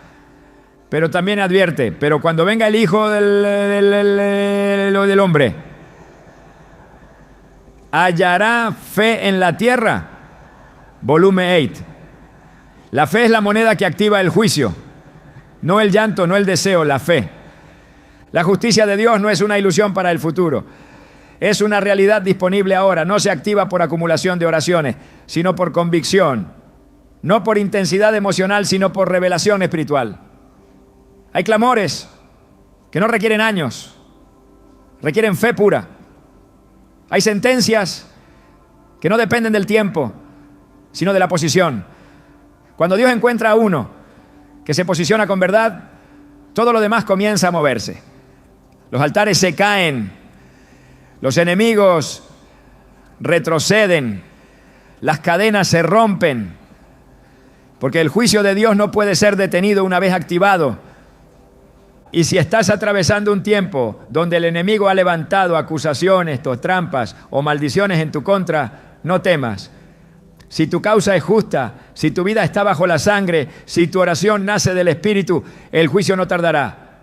Pero también advierte: pero cuando venga el Hijo del Hombre, ¿hallará fe en la tierra? Volumen 8. La fe es la moneda que activa el juicio. No el llanto, no el deseo, la fe. La justicia de Dios no es una ilusión para el futuro. Es una realidad disponible ahora. No se activa por acumulación de oraciones, sino por convicción. No por intensidad emocional, sino por revelación espiritual. Hay clamores que no requieren años, requieren fe pura. Hay sentencias que no dependen del tiempo, sino de la posición. Cuando Dios encuentra a uno que se posiciona con verdad, todo lo demás comienza a moverse. Los altares se caen, los enemigos retroceden, las cadenas se rompen, porque el juicio de Dios no puede ser detenido una vez activado. Y si estás atravesando un tiempo donde el enemigo ha levantado acusaciones, trampas o maldiciones en tu contra, no temas. Si tu causa es justa, si tu vida está bajo la sangre, si tu oración nace del Espíritu, el juicio no tardará.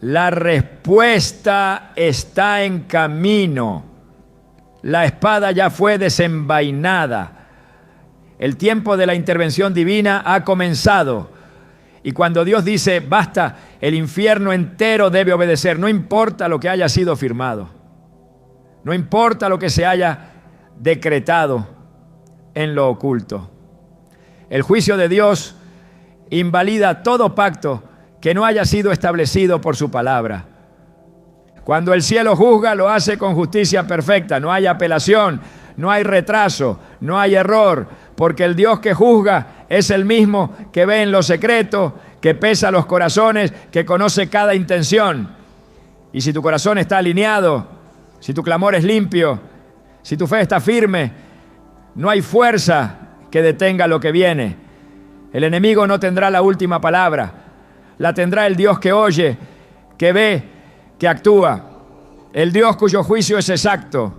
La respuesta está en camino. La espada ya fue desenvainada. El tiempo de la intervención divina ha comenzado. Y cuando Dios dice basta, el infierno entero debe obedecer. No importa lo que haya sido firmado. No importa lo que se haya decretado en lo oculto. El juicio de Dios invalida todo pacto que no haya sido establecido por su palabra. Cuando el cielo juzga, lo hace con justicia perfecta. No hay apelación, no hay retraso, no hay error, porque el Dios que juzga es el mismo que ve en lo secreto, que pesa los corazones, que conoce cada intención. Y si tu corazón está alineado, si tu clamor es limpio, si tu fe está firme, no hay fuerza que detenga lo que viene. El enemigo no tendrá la última palabra. La tendrá el Dios que oye, que ve, que actúa. El Dios cuyo juicio es exacto.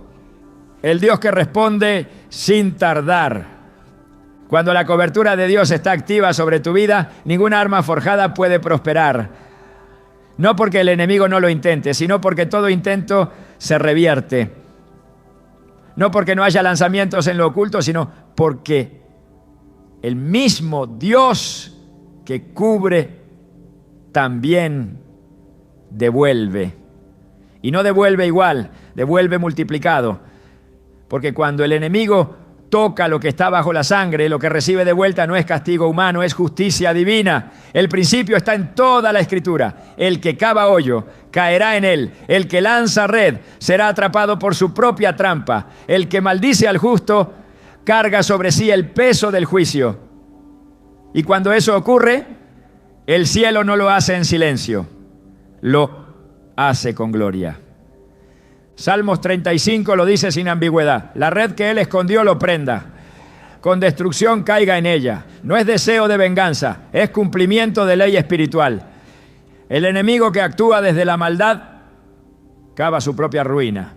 El Dios que responde sin tardar. Cuando la cobertura de Dios está activa sobre tu vida, ninguna arma forjada puede prosperar. No porque el enemigo no lo intente, sino porque todo intento se revierte. No porque no haya lanzamientos en lo oculto, sino porque el mismo Dios que cubre también devuelve. Y no devuelve igual, devuelve multiplicado. Porque cuando el enemigo toca lo que está bajo la sangre, lo que recibe de vuelta no es castigo humano, es justicia divina. El principio está en toda la Escritura. El que cava hoyo caerá en él. El que lanza red será atrapado por su propia trampa. El que maldice al justo carga sobre sí el peso del juicio. Y cuando eso ocurre, el cielo no lo hace en silencio, lo hace con gloria. Salmos 35 lo dice sin ambigüedad. La red que él escondió lo prenda. Con destrucción caiga en ella. No es deseo de venganza, es cumplimiento de ley espiritual. El enemigo que actúa desde la maldad cava su propia ruina.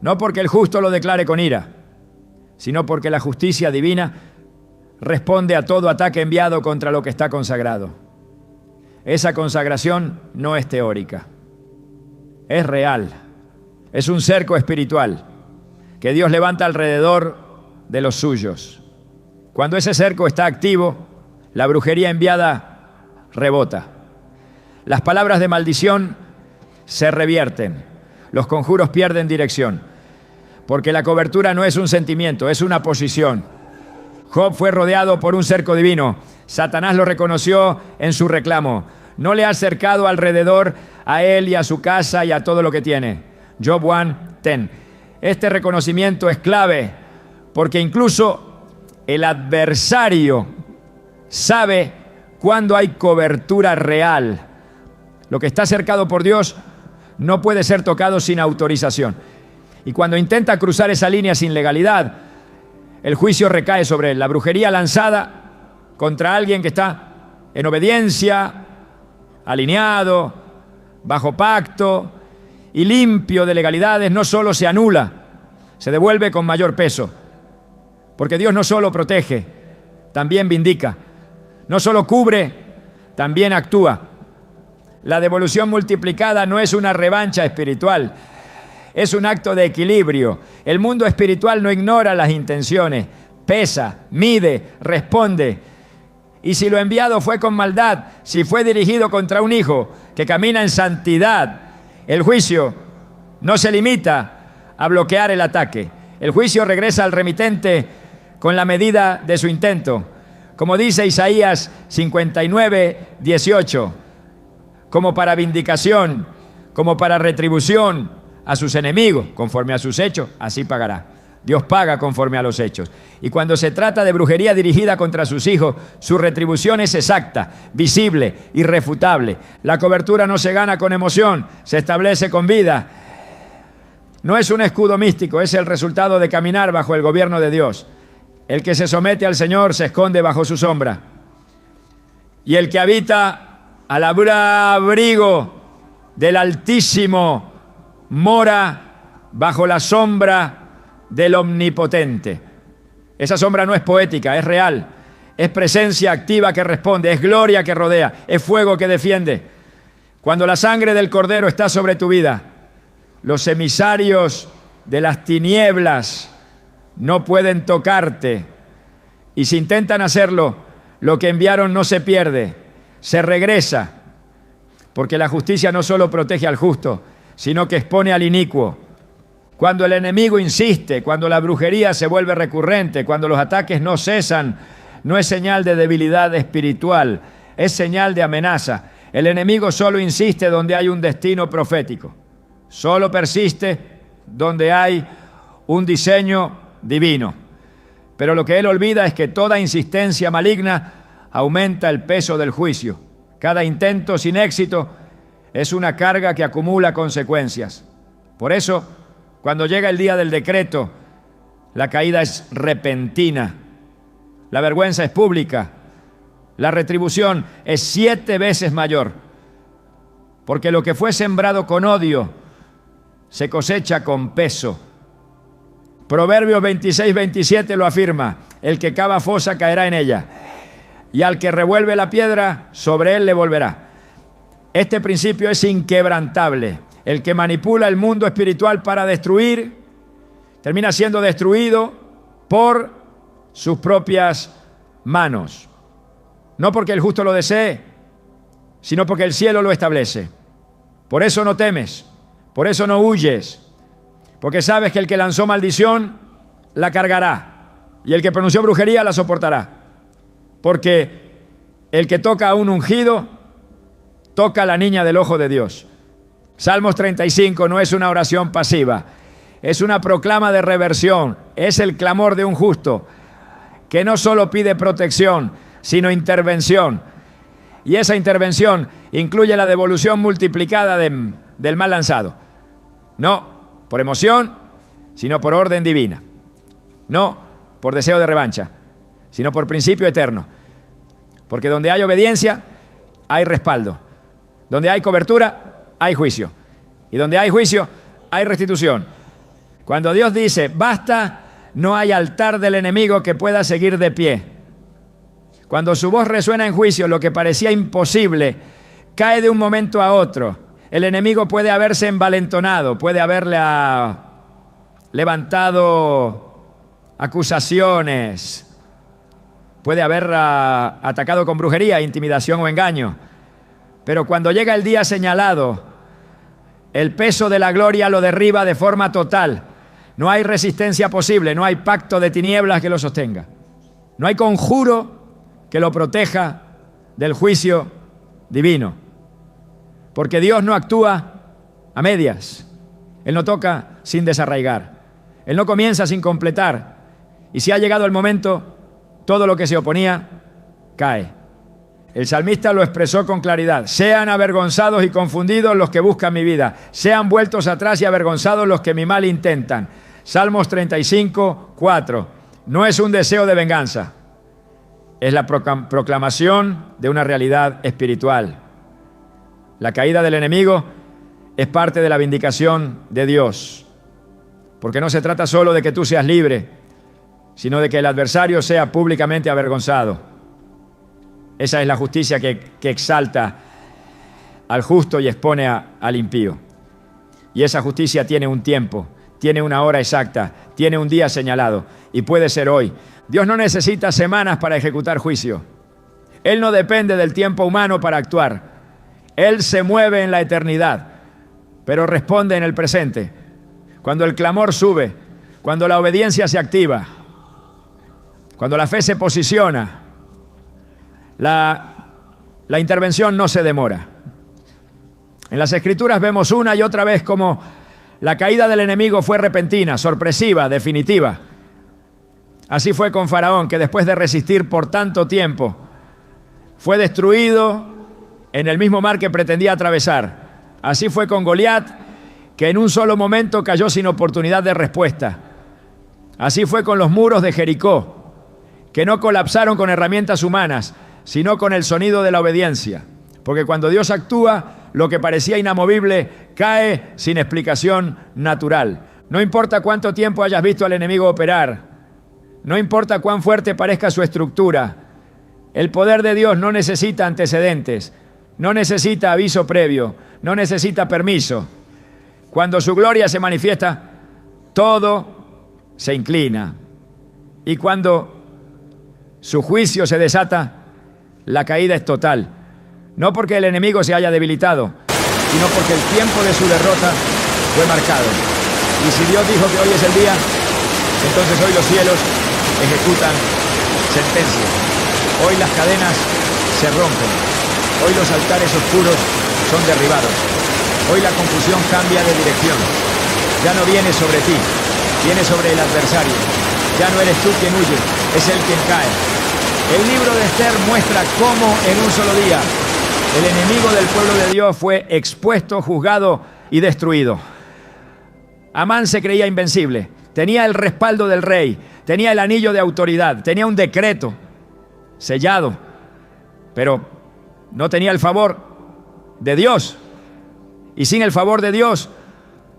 No porque el justo lo declare con ira, sino porque la justicia divina responde a todo ataque enviado contra lo que está consagrado. Esa consagración no es teórica, es real. Es un cerco espiritual que Dios levanta alrededor de los suyos. Cuando ese cerco está activo, la brujería enviada rebota. Las palabras de maldición se revierten. Los conjuros pierden dirección. Porque la cobertura no es un sentimiento, es una posición. Job fue rodeado por un cerco divino. Satanás lo reconoció en su reclamo. No le ha cercado alrededor a él y a su casa y a todo lo que tiene. Job 1:10. Este reconocimiento es clave porque incluso el adversario sabe cuándo hay cobertura real. Lo que está cercado por Dios no puede ser tocado sin autorización. Y cuando intenta cruzar esa línea sin legalidad, el juicio recae sobre él. La brujería lanzada contra alguien que está en obediencia, alineado, bajo pacto y limpio de legalidades, no solo se anula, se devuelve con mayor peso. Porque Dios no solo protege, también vindica. No solo cubre, también actúa. La devolución multiplicada no es una revancha espiritual, es un acto de equilibrio. El mundo espiritual no ignora las intenciones, pesa, mide, responde. Y si lo enviado fue con maldad, si fue dirigido contra un hijo que camina en santidad, el juicio no se limita a bloquear el ataque. El juicio regresa al remitente con la medida de su intento. Como dice Isaías 59:18, como para vindicación, como para retribución a sus enemigos, conforme a sus hechos, así pagará. Dios paga conforme a los hechos. Y cuando se trata de brujería dirigida contra sus hijos, su retribución es exacta, visible, irrefutable. La cobertura no se gana con emoción, se establece con vida. No es un escudo místico, es el resultado de caminar bajo el gobierno de Dios. El que se somete al Señor se esconde bajo su sombra. Y el que habita al abrigo del Altísimo mora bajo la sombra del Omnipotente. Esa sombra no es poética, es real. Es presencia activa que responde, es gloria que rodea, es fuego que defiende. Cuando la sangre del Cordero está sobre tu vida, los emisarios de las tinieblas no pueden tocarte. Y si intentan hacerlo, lo que enviaron no se pierde, se regresa. Porque la justicia no solo protege al justo, sino que expone al inicuo. Cuando el enemigo insiste, cuando la brujería se vuelve recurrente, cuando los ataques no cesan, no es señal de debilidad espiritual, es señal de amenaza. El enemigo solo insiste donde hay un destino profético. Solo persiste donde hay un diseño divino. Pero lo que él olvida es que toda insistencia maligna aumenta el peso del juicio. Cada intento sin éxito es una carga que acumula consecuencias. Por eso, cuando llega el día del decreto, la caída es repentina, la vergüenza es pública, La retribución es 7 veces mayor. Porque lo que fue sembrado con odio se cosecha con peso. Proverbios 26:27 lo afirma: el que cava fosa caerá en ella, y al que revuelve la piedra, sobre él le volverá. Este principio es inquebrantable. El que manipula el mundo espiritual para destruir, termina siendo destruido por sus propias manos. No porque el justo lo desee, sino porque el cielo lo establece. Por eso no temes, por eso no huyes, porque sabes que el que lanzó maldición la cargará, y el que pronunció brujería la soportará. Porque el que toca a un ungido, toca a la niña del ojo de Dios. Salmos 35 no es una oración pasiva, es una proclama de reversión, es el clamor de un justo, que no solo pide protección, sino intervención. Y esa intervención incluye la devolución multiplicada del mal lanzado. No por emoción, sino por orden divina. No por deseo de revancha, sino por principio eterno. Porque donde hay obediencia, hay respaldo. Donde hay cobertura, hay juicio. Y donde hay juicio, hay restitución. Cuando Dios dice, basta, no hay altar del enemigo que pueda seguir de pie. Cuando su voz resuena en juicio, lo que parecía imposible cae de un momento a otro. El enemigo puede haberse envalentonado, puede haberle levantado acusaciones, puede haber atacado con brujería, intimidación o engaño. Pero cuando llega el día señalado, el peso de la gloria lo derriba de forma total. No hay resistencia posible, no hay pacto de tinieblas que lo sostenga. No hay conjuro que lo proteja del juicio divino. Porque Dios no actúa a medias. Él no toca sin desarraigar. Él no comienza sin completar. Y si ha llegado el momento, todo lo que se oponía cae. El salmista lo expresó con claridad: sean avergonzados y confundidos los que buscan mi vida, sean vueltos atrás y avergonzados los que mi mal intentan. Salmos 35, 4. No es un deseo de venganza, es la proclamación de una realidad espiritual. La caída del enemigo es parte de la vindicación de Dios, porque no se trata solo de que tú seas libre, sino de que el adversario sea públicamente avergonzado. Esa es la justicia que exalta al justo y expone al impío. Y esa justicia tiene un tiempo, tiene una hora exacta, tiene un día señalado, y puede ser hoy. Dios no necesita semanas para ejecutar juicio. Él no depende del tiempo humano para actuar. Él se mueve en la eternidad, pero responde en el presente. Cuando el clamor sube, cuando la obediencia se activa, cuando la fe se posiciona, la intervención no se demora. En las Escrituras vemos una y otra vez cómo la caída del enemigo fue repentina, sorpresiva, definitiva. Así fue con Faraón, que después de resistir por tanto tiempo, fue destruido en el mismo mar que pretendía atravesar. Así fue con Goliat, que en un solo momento cayó sin oportunidad de respuesta. Así fue con los muros de Jericó, que no colapsaron con herramientas humanas, sino con el sonido de la obediencia. Porque cuando Dios actúa, lo que parecía inamovible cae sin explicación natural. No importa cuánto tiempo hayas visto al enemigo operar, no importa cuán fuerte parezca su estructura, el poder de Dios no necesita antecedentes, no necesita aviso previo, no necesita permiso. Cuando su gloria se manifiesta, todo se inclina. Y cuando su juicio se desata, la caída es total. No porque el enemigo se haya debilitado, sino porque el tiempo de su derrota fue marcado. Y si Dios dijo que hoy es el día, entonces hoy los cielos ejecutan sentencia. Hoy las cadenas se rompen. Hoy los altares oscuros son derribados. Hoy la confusión cambia de dirección. Ya no viene sobre ti, viene sobre el adversario. Ya no eres tú quien huye, es él quien cae. El libro de Esther muestra cómo en un solo día el enemigo del pueblo de Dios fue expuesto, juzgado y destruido. Amán se creía invencible, tenía el respaldo del rey, tenía el anillo de autoridad, tenía un decreto sellado pero no tenía el favor de Dios. Y sin el favor de Dios,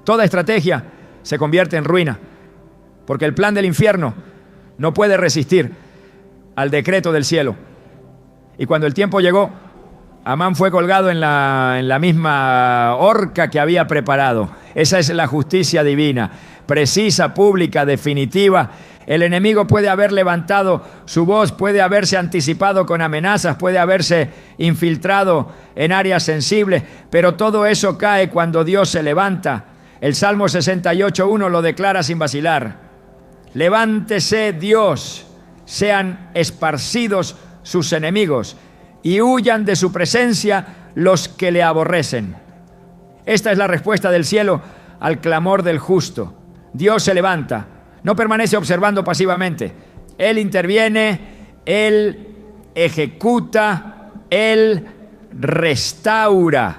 toda estrategia se convierte en ruina, porque el plan del infierno no puede resistir al decreto del cielo. Y cuando el tiempo llegó, Amán fue colgado en la misma horca que había preparado. Esa es la justicia divina, precisa, pública, definitiva. El enemigo puede haber levantado su voz, puede haberse anticipado con amenazas, puede haberse infiltrado en áreas sensibles, pero todo eso cae cuando Dios se levanta. El Salmo 68:1 lo declara sin vacilar. Levántese Dios, sean esparcidos sus enemigos y huyan de su presencia los que le aborrecen. Esta es la respuesta del cielo al clamor del justo. Dios se levanta, no permanece observando pasivamente. Él interviene, Él ejecuta, Él restaura.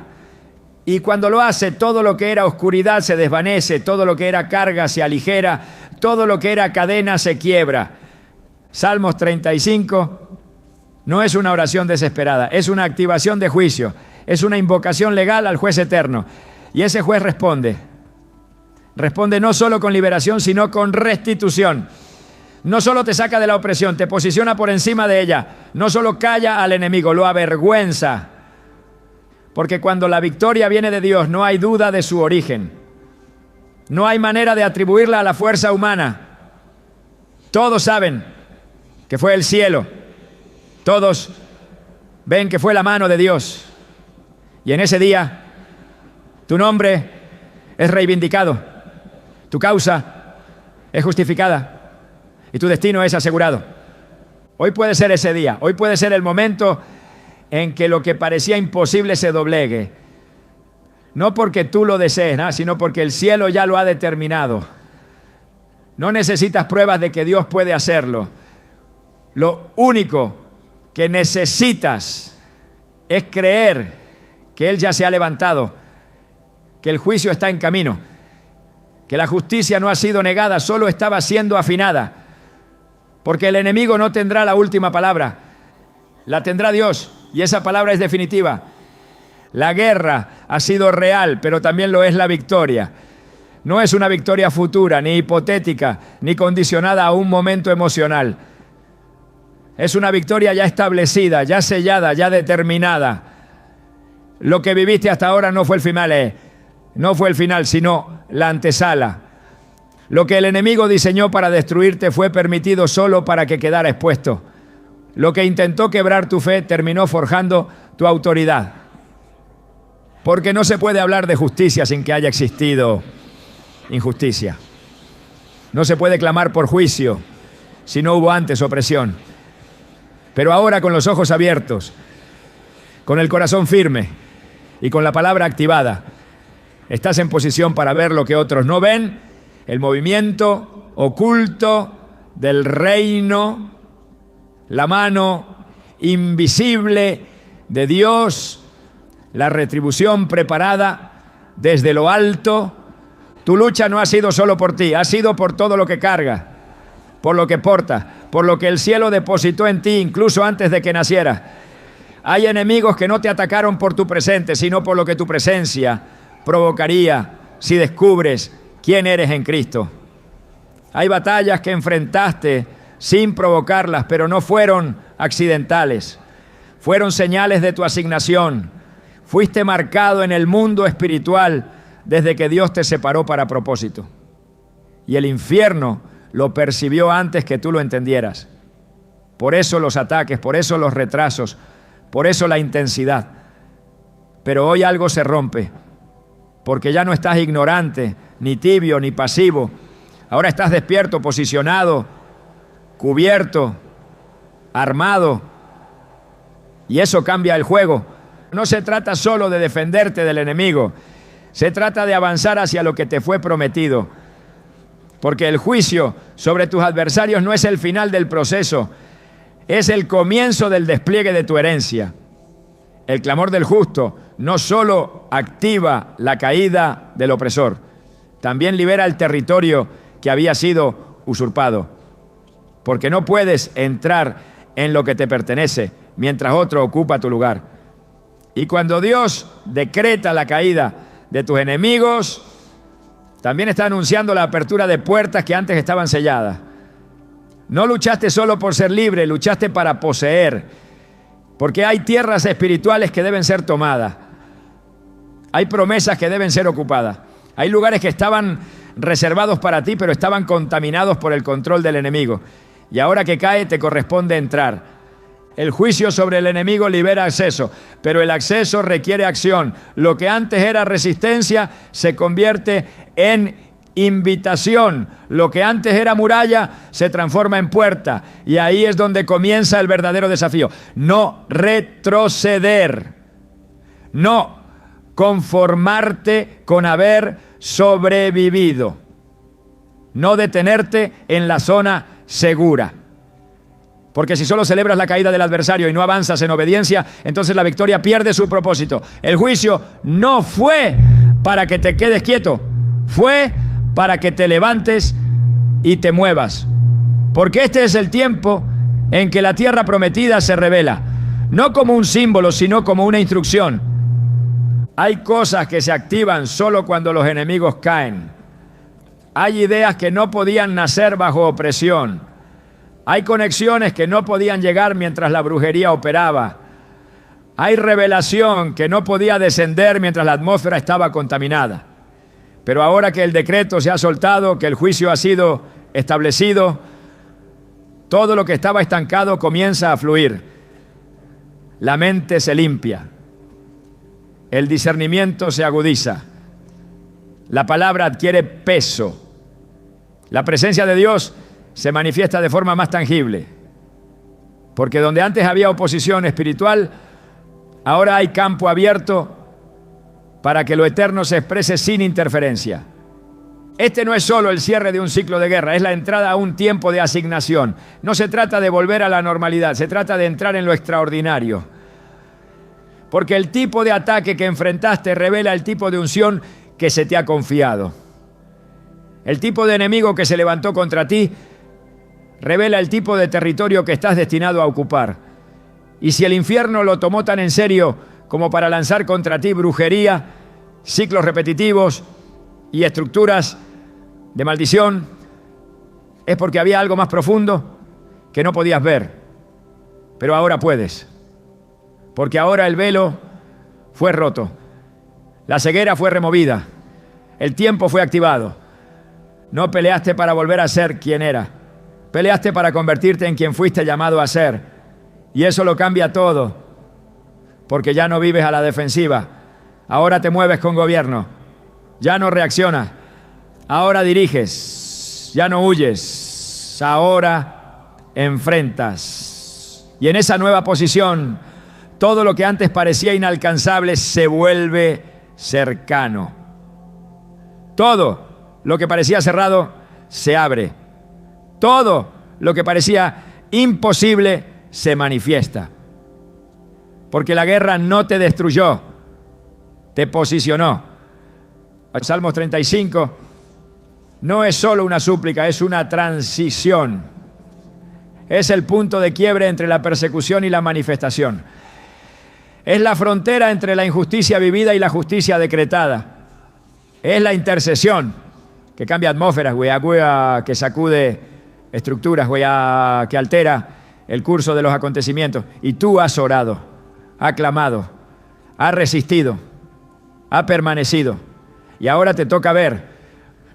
Y cuando lo hace, todo lo que era oscuridad se desvanece, todo lo que era carga se aligera, todo lo que era cadena se quiebra. Salmos 35 no es una oración desesperada, es una activación de juicio, es una invocación legal al juez eterno. Y ese juez responde no solo con liberación, sino con restitución. No solo te saca de la opresión, te posiciona por encima de ella. No solo calla al enemigo, lo avergüenza. Porque cuando la victoria viene de Dios, no hay duda de su origen. No hay manera de atribuirla a la fuerza humana. Todos saben que fue el cielo. Todos ven que fue la mano de Dios. Y en ese día, tu nombre es reivindicado, tu causa es justificada y tu destino es asegurado. Hoy puede ser ese día, hoy puede ser el momento en que lo que parecía imposible se doblegue. No porque tú lo desees, sino porque el cielo ya lo ha determinado. No necesitas pruebas de que Dios puede hacerlo. Lo único que necesitas es creer que Él ya se ha levantado, que el juicio está en camino, que la justicia no ha sido negada, solo estaba siendo afinada, porque el enemigo no tendrá la última palabra, la tendrá Dios, y esa palabra es definitiva. La guerra ha sido real, pero también lo es la victoria. No es una victoria futura, ni hipotética, ni condicionada a un momento emocional. Es una victoria ya establecida, ya sellada, ya determinada. Lo que viviste hasta ahora no fue el final, sino la antesala. Lo que el enemigo diseñó para destruirte fue permitido solo para que quedara expuesto. Lo que intentó quebrar tu fe terminó forjando tu autoridad. Porque no se puede hablar de justicia sin que haya existido injusticia. No se puede clamar por juicio si no hubo antes opresión. Pero ahora, con los ojos abiertos, con el corazón firme y con la palabra activada, estás en posición para ver lo que otros no ven, el movimiento oculto del reino, la mano invisible de Dios, la retribución preparada desde lo alto. Tu lucha no ha sido solo por ti, ha sido por todo lo que carga, por lo que porta, por lo que el cielo depositó en ti incluso antes de que nacieras. Hay enemigos que no te atacaron por tu presente, sino por lo que tu presencia provocaría si descubres quién eres en Cristo. Hay batallas que enfrentaste sin provocarlas, pero no fueron accidentales. Fueron señales de tu asignación. Fuiste marcado en el mundo espiritual desde que Dios te separó para propósito. Y el infierno lo percibió antes que tú lo entendieras. Por eso los ataques, por eso los retrasos, por eso la intensidad. Pero hoy algo se rompe, porque ya no estás ignorante, ni tibio, ni pasivo. Ahora estás despierto, posicionado, cubierto, armado. Y eso cambia el juego. No se trata solo de defenderte del enemigo. Se trata de avanzar hacia lo que te fue prometido. Porque el juicio sobre tus adversarios no es el final del proceso, es el comienzo del despliegue de tu herencia. El clamor del justo no solo activa la caída del opresor, también libera el territorio que había sido usurpado. Porque no puedes entrar en lo que te pertenece, mientras otro ocupa tu lugar. Y cuando Dios decreta la caída de tus enemigos, también está anunciando la apertura de puertas que antes estaban selladas. No luchaste solo por ser libre, luchaste para poseer, porque hay tierras espirituales que deben ser tomadas. Hay promesas que deben ser ocupadas. Hay lugares que estaban reservados para ti, pero estaban contaminados por el control del enemigo. Y ahora que cae, te corresponde entrar. El juicio sobre el enemigo libera acceso, pero el acceso requiere acción. Lo que antes era resistencia se convierte en invitación. Lo que antes era muralla se transforma en puerta. Y ahí es donde comienza el verdadero desafío. No retroceder. No conformarte con haber sobrevivido. No detenerte en la zona segura. Porque si solo celebras la caída del adversario y no avanzas en obediencia, entonces la victoria pierde su propósito. El juicio no fue para que te quedes quieto, fue para que te levantes y te muevas. Porque este es el tiempo en que la tierra prometida se revela, no como un símbolo, sino como una instrucción. Hay cosas que se activan solo cuando los enemigos caen. Hay ideas que no podían nacer bajo opresión. Hay conexiones que no podían llegar mientras la brujería operaba. Hay revelación que no podía descender mientras la atmósfera estaba contaminada. Pero ahora que el decreto se ha soltado, que el juicio ha sido establecido, todo lo que estaba estancado comienza a fluir. La mente se limpia. El discernimiento se agudiza. La palabra adquiere peso. La presencia de Dios se manifiesta de forma más tangible. Porque donde antes había oposición espiritual, ahora hay campo abierto para que lo eterno se exprese sin interferencia. Este no es solo el cierre de un ciclo de guerra, es la entrada a un tiempo de asignación. No se trata de volver a la normalidad, se trata de entrar en lo extraordinario. Porque el tipo de ataque que enfrentaste revela el tipo de unción que se te ha confiado. El tipo de enemigo que se levantó contra ti revela el tipo de territorio que estás destinado a ocupar. Y si el infierno lo tomó tan en serio como para lanzar contra ti brujería, ciclos repetitivos y estructuras de maldición, es porque había algo más profundo que no podías ver. Pero ahora puedes. Porque ahora el velo fue roto. La ceguera fue removida. El tiempo fue activado. No peleaste para volver a ser quien era. Peleaste para convertirte en quien fuiste llamado a ser. Y eso lo cambia todo. Porque ya no vives a la defensiva. Ahora te mueves con gobierno. Ya no reaccionas. Ahora diriges. Ya no huyes. Ahora enfrentas. Y en esa nueva posición, todo lo que antes parecía inalcanzable se vuelve cercano. Todo lo que parecía cerrado se abre. Todo lo que parecía imposible se manifiesta. Porque la guerra no te destruyó, te posicionó. El Salmos 35 no es solo una súplica, es una transición. Es el punto de quiebre entre la persecución y la manifestación. Es la frontera entre la injusticia vivida y la justicia decretada. Es la intercesión que cambia atmósferas, que sacude estructuras, que altera el curso de los acontecimientos. Y tú has orado, has clamado, has resistido, has permanecido. Y ahora te toca ver,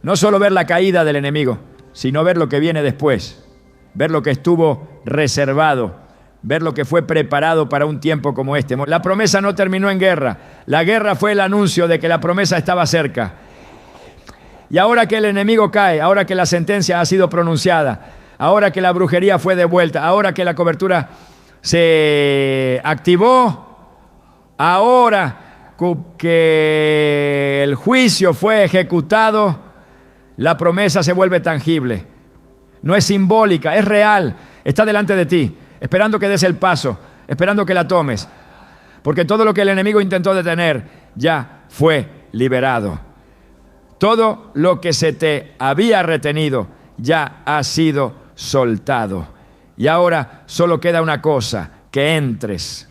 no solo ver la caída del enemigo, sino ver lo que viene después, ver lo que estuvo reservado, ver lo que fue preparado para un tiempo como este. La promesa no terminó en guerra, la guerra fue el anuncio de que la promesa estaba cerca. Y ahora que el enemigo cae, ahora que la sentencia ha sido pronunciada, ahora que la brujería fue devuelta, ahora que la cobertura se activó, ahora que el juicio fue ejecutado, la promesa se vuelve tangible. No es simbólica, es real. Está delante de ti, esperando que des el paso, esperando que la tomes. Porque todo lo que el enemigo intentó detener ya fue liberado. Todo lo que se te había retenido ya ha sido soltado. Y ahora solo queda una cosa, que entres.